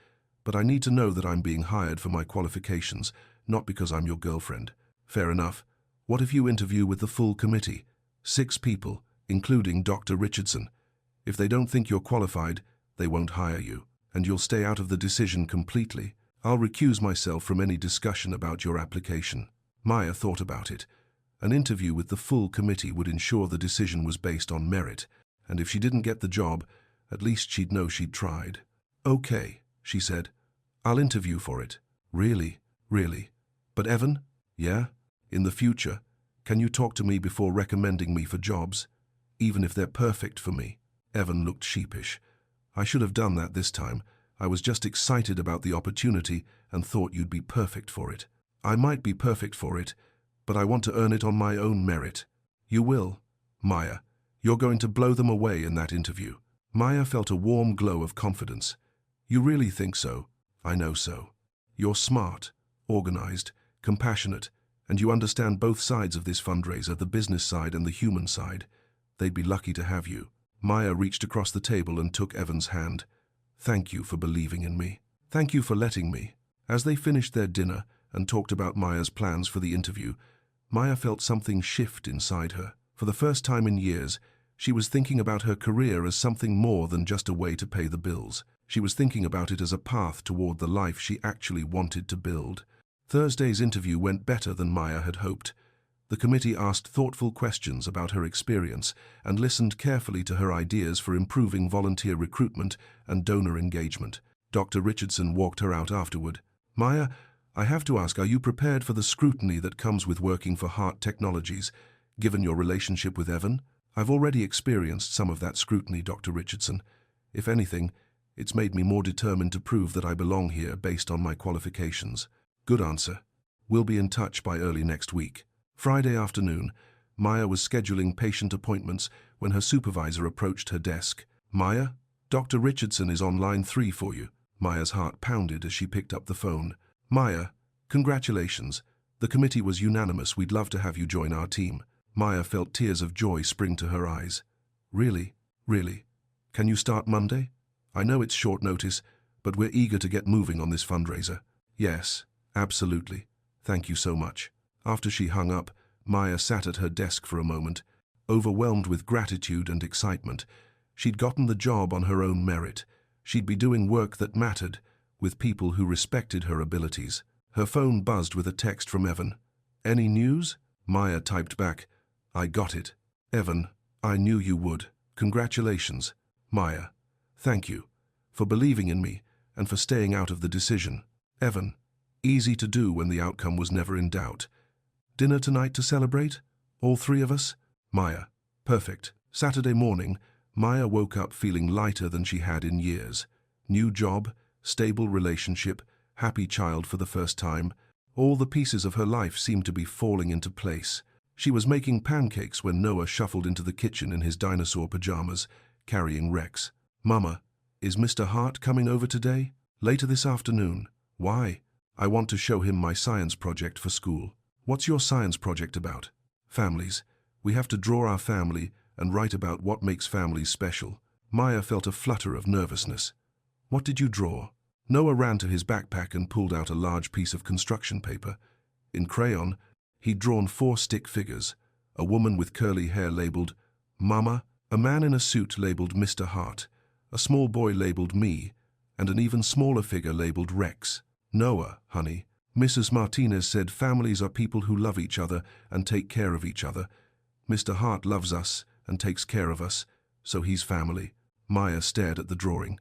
"but I need to know that I'm being hired for my qualifications, not because I'm your girlfriend." "Fair enough. What if you interview with the full committee? 6 people, including Dr. Richardson. If they don't think you're qualified, they won't hire you, and you'll stay out of the decision completely. I'll recuse myself from any discussion about your application." Maya thought about it. An interview with the full committee would ensure the decision was based on merit, and if she didn't get the job, at least she'd know she'd tried. "Okay," she said. "I'll interview for it." "Really? Really? But Evan?" "Yeah? In the future, can you talk to me before recommending me for jobs, even if they're perfect for me?" Evan looked sheepish. I should have done that this time. I was just excited about the opportunity and thought you'd be perfect for it. I might be perfect for it, but I want to earn it on my own merit. You will, Maya. You're going to blow them away in that interview. Maya felt a warm glow of confidence. You really think so? I know so. You're smart, organized, compassionate, and you understand both sides of this fundraiser, the business side and the human side. They'd be lucky to have you. Maya reached across the table and took Evan's hand. Thank you for believing in me. Thank you for letting me. As they finished their dinner and talked about Maya's plans for the interview, Maya felt something shift inside her. For the first time in years, she was thinking about her career as something more than just a way to pay the bills. She was thinking about it as a path toward the life she actually wanted to build. Thursday's interview went better than Maya had hoped. The committee asked thoughtful questions about her experience and listened carefully to her ideas for improving volunteer recruitment and donor engagement. Dr. Richardson walked her out afterward. Maya, I have to ask, are you prepared for the scrutiny that comes with working for Heart Technologies, given your relationship with Evan? I've already experienced some of that scrutiny, Dr. Richardson. If anything, it's made me more determined to prove that I belong here based on my qualifications. Good answer. We'll be in touch by early next week. Friday afternoon, Maya was scheduling patient appointments when her supervisor approached her desk. Maya, Dr. Richardson is on line 3 for you. Maya's heart pounded as she picked up the phone. Maya, congratulations. The committee was unanimous. We'd love to have you join our team. Maya felt tears of joy spring to her eyes. Really? Really? Can you start Monday? I know it's short notice, but we're eager to get moving on this fundraiser. Yes, absolutely. Thank you so much. After she hung up, Maya sat at her desk for a moment, overwhelmed with gratitude and excitement. She'd gotten the job on her own merit. She'd be doing work that mattered, with people who respected her abilities. Her phone buzzed with a text from Evan. Any news? Maya typed back, I got it. Evan, I knew you would. Congratulations. Maya, thank you for believing in me and for staying out of the decision. Evan, easy to do when the outcome was never in doubt. Dinner tonight to celebrate? All 3 of us? Maya, perfect. Saturday morning, Maya woke up feeling lighter than she had in years. New job, stable relationship, happy child for the first time. All the pieces of her life seemed to be falling into place. She was making pancakes when Noah shuffled into the kitchen in his dinosaur pajamas, carrying Rex. Mama, is Mr. Hart coming over today? Later this afternoon. Why? I want to show him my science project for school. What's your science project about? Families. We have to draw our family and write about what makes families special. Maya felt a flutter of nervousness. What did you draw? Noah ran to his backpack and pulled out a large piece of construction paper. In crayon, he'd drawn 4 stick figures, a woman with curly hair labeled Mama, a man in a suit labeled Mr. Hart, a small boy labeled Me, and an even smaller figure labeled Rex. Noah, honey. Mrs. Martinez said families are people who love each other and take care of each other. Mr. Hart loves us and takes care of us, so he's family. Maya stared at the drawing.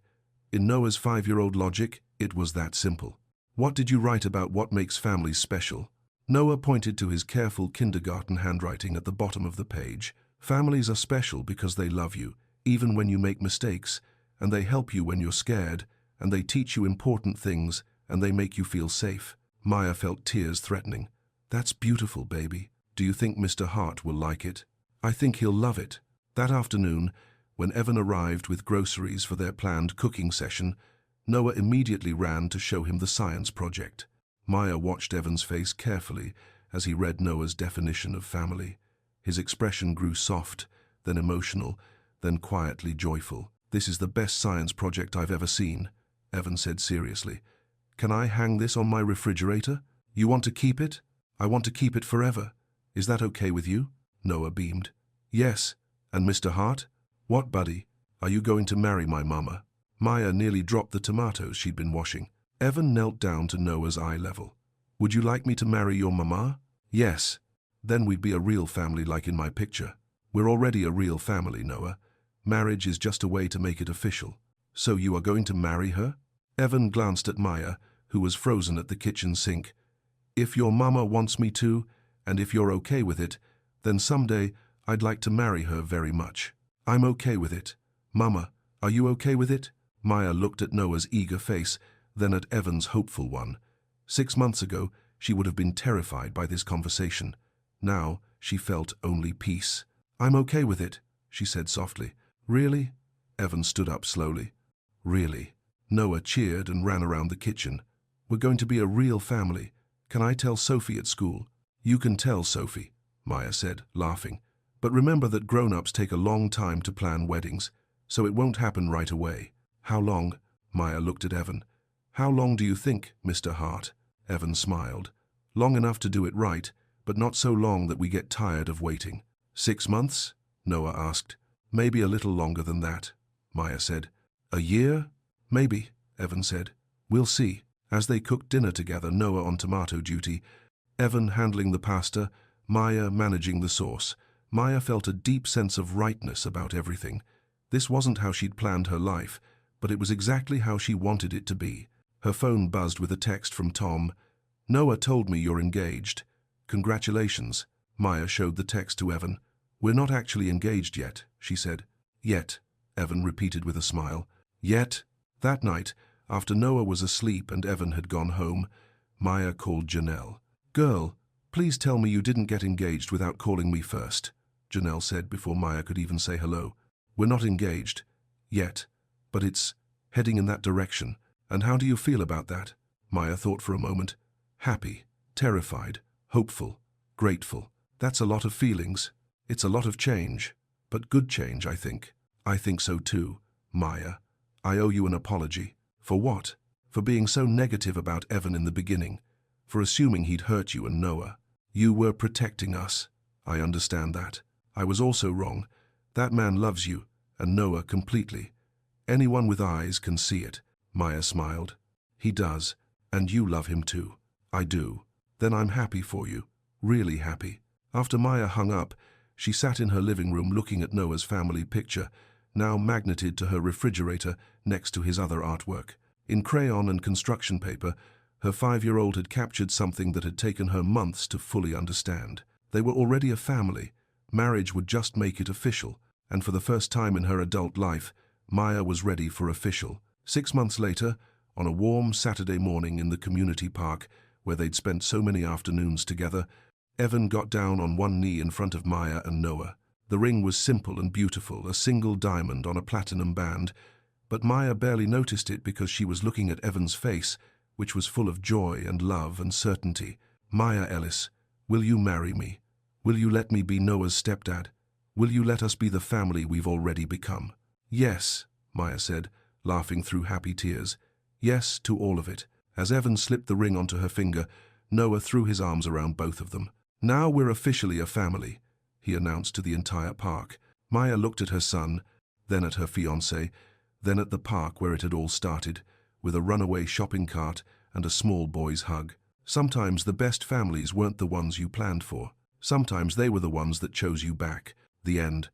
In Noah's 5-year-old logic, it was that simple. What did you write about what makes families special? Noah pointed to his careful kindergarten handwriting at the bottom of the page. Families are special because they love you, even when you make mistakes, and they help you when you're scared, and they teach you important things, and they make you feel safe. Maya felt tears threatening. That's beautiful, baby. Do you think Mr. Hart will like it? I think he'll love it. That afternoon, when Evan arrived with groceries for their planned cooking session, Noah immediately ran to show him the science project. Maya watched Evan's face carefully as he read Noah's definition of family. His expression grew soft, then emotional, then quietly joyful. This is the best science project I've ever seen, Evan said seriously. Can I hang this on my refrigerator? You want to keep it? I want to keep it forever. Is that okay with you? Noah beamed. Yes. And Mr. Hart? What, buddy? Are you going to marry my mama? Maya nearly dropped the tomatoes she'd been washing. Evan knelt down to Noah's eye level. Would you like me to marry your mama? Yes. Then we'd be a real family like in my picture. We're already a real family, Noah. Marriage is just a way to make it official. So you are going to marry her? Evan glanced at Maya, who was frozen at the kitchen sink. If your mama wants me to, and if you're okay with it, then someday I'd like to marry her very much. I'm okay with it. Mama, are you okay with it? Maya looked at Noah's eager face, then at Evan's hopeful one. 6 months ago, she would have been terrified by this conversation. Now, she felt only peace. "I'm okay with it," she said softly. "Really?" Evan stood up slowly. "Really?" Noah cheered and ran around the kitchen. "We're going to be a real family. Can I tell Sophie at school?" "You can tell Sophie," Maya said, laughing. "But remember that grown-ups take a long time to plan weddings, so it won't happen right away." "How long?" Maya looked at Evan. "How long do you think, Mr. Hart?" Evan smiled. "Long enough to do it right, but not so long that we get tired of waiting." 6 months? Noah asked. "Maybe a little longer than that," Maya said. "A year? Maybe," Evan said. "We'll see." As they cooked dinner together, Noah on tomato duty, Evan handling the pasta, Maya managing the sauce, Maya felt a deep sense of rightness about everything. This wasn't how she'd planned her life, but it was exactly how she wanted it to be. Her phone buzzed with a text from Tom. "Noah told me you're engaged. Congratulations." Maya showed the text to Evan. "We're not actually engaged yet," she said. "Yet," Evan repeated with a smile. "Yet." That night, after Noah was asleep and Evan had gone home, Maya called Janelle. "Girl, please tell me you didn't get engaged without calling me first," Janelle said before Maya could even say hello. "We're not engaged. Yet. But it's heading in that direction. And how do you feel about that?" Maya thought for a moment. "Happy, terrified, hopeful, grateful. That's a lot of feelings. It's a lot of change. But good change, I think." "I think so too, Maya. I owe you an apology." "For what?" "For being so negative about Evan in the beginning. For assuming he'd hurt you and Noah. You were protecting us. I understand that. I was also wrong. That man loves you, and Noah completely. Anyone with eyes can see it." Maya smiled. "He does, and you love him too." "I do." "Then I'm happy for you. Really happy." After Maya hung up, she sat in her living room looking at Noah's family picture, now magneted to her refrigerator next to his other artwork. In crayon and construction paper, her 5-year-old had captured something that had taken her months to fully understand. They were already a family. Marriage would just make it official, and for the first time in her adult life, Maya was ready for official. 6 months later, on a warm Saturday morning in the community park, where they'd spent so many afternoons together, Evan got down on one knee in front of Maya and Noah. The ring was simple and beautiful, a single diamond on a platinum band, but Maya barely noticed it because she was looking at Evan's face, which was full of joy and love and certainty. "Maya Ellis, will you marry me? Will you let me be Noah's stepdad? Will you let us be the family we've already become?" "Yes," Maya said, laughing through happy tears. "Yes to all of it." As Evan slipped the ring onto her finger, Noah threw his arms around both of them. "Now we're officially a family," he announced to the entire park. Maya looked at her son, then at her fiancé, then at the park where it had all started, with a runaway shopping cart and a small boy's hug. Sometimes the best families weren't the ones you planned for. Sometimes they were the ones that chose you back. The end.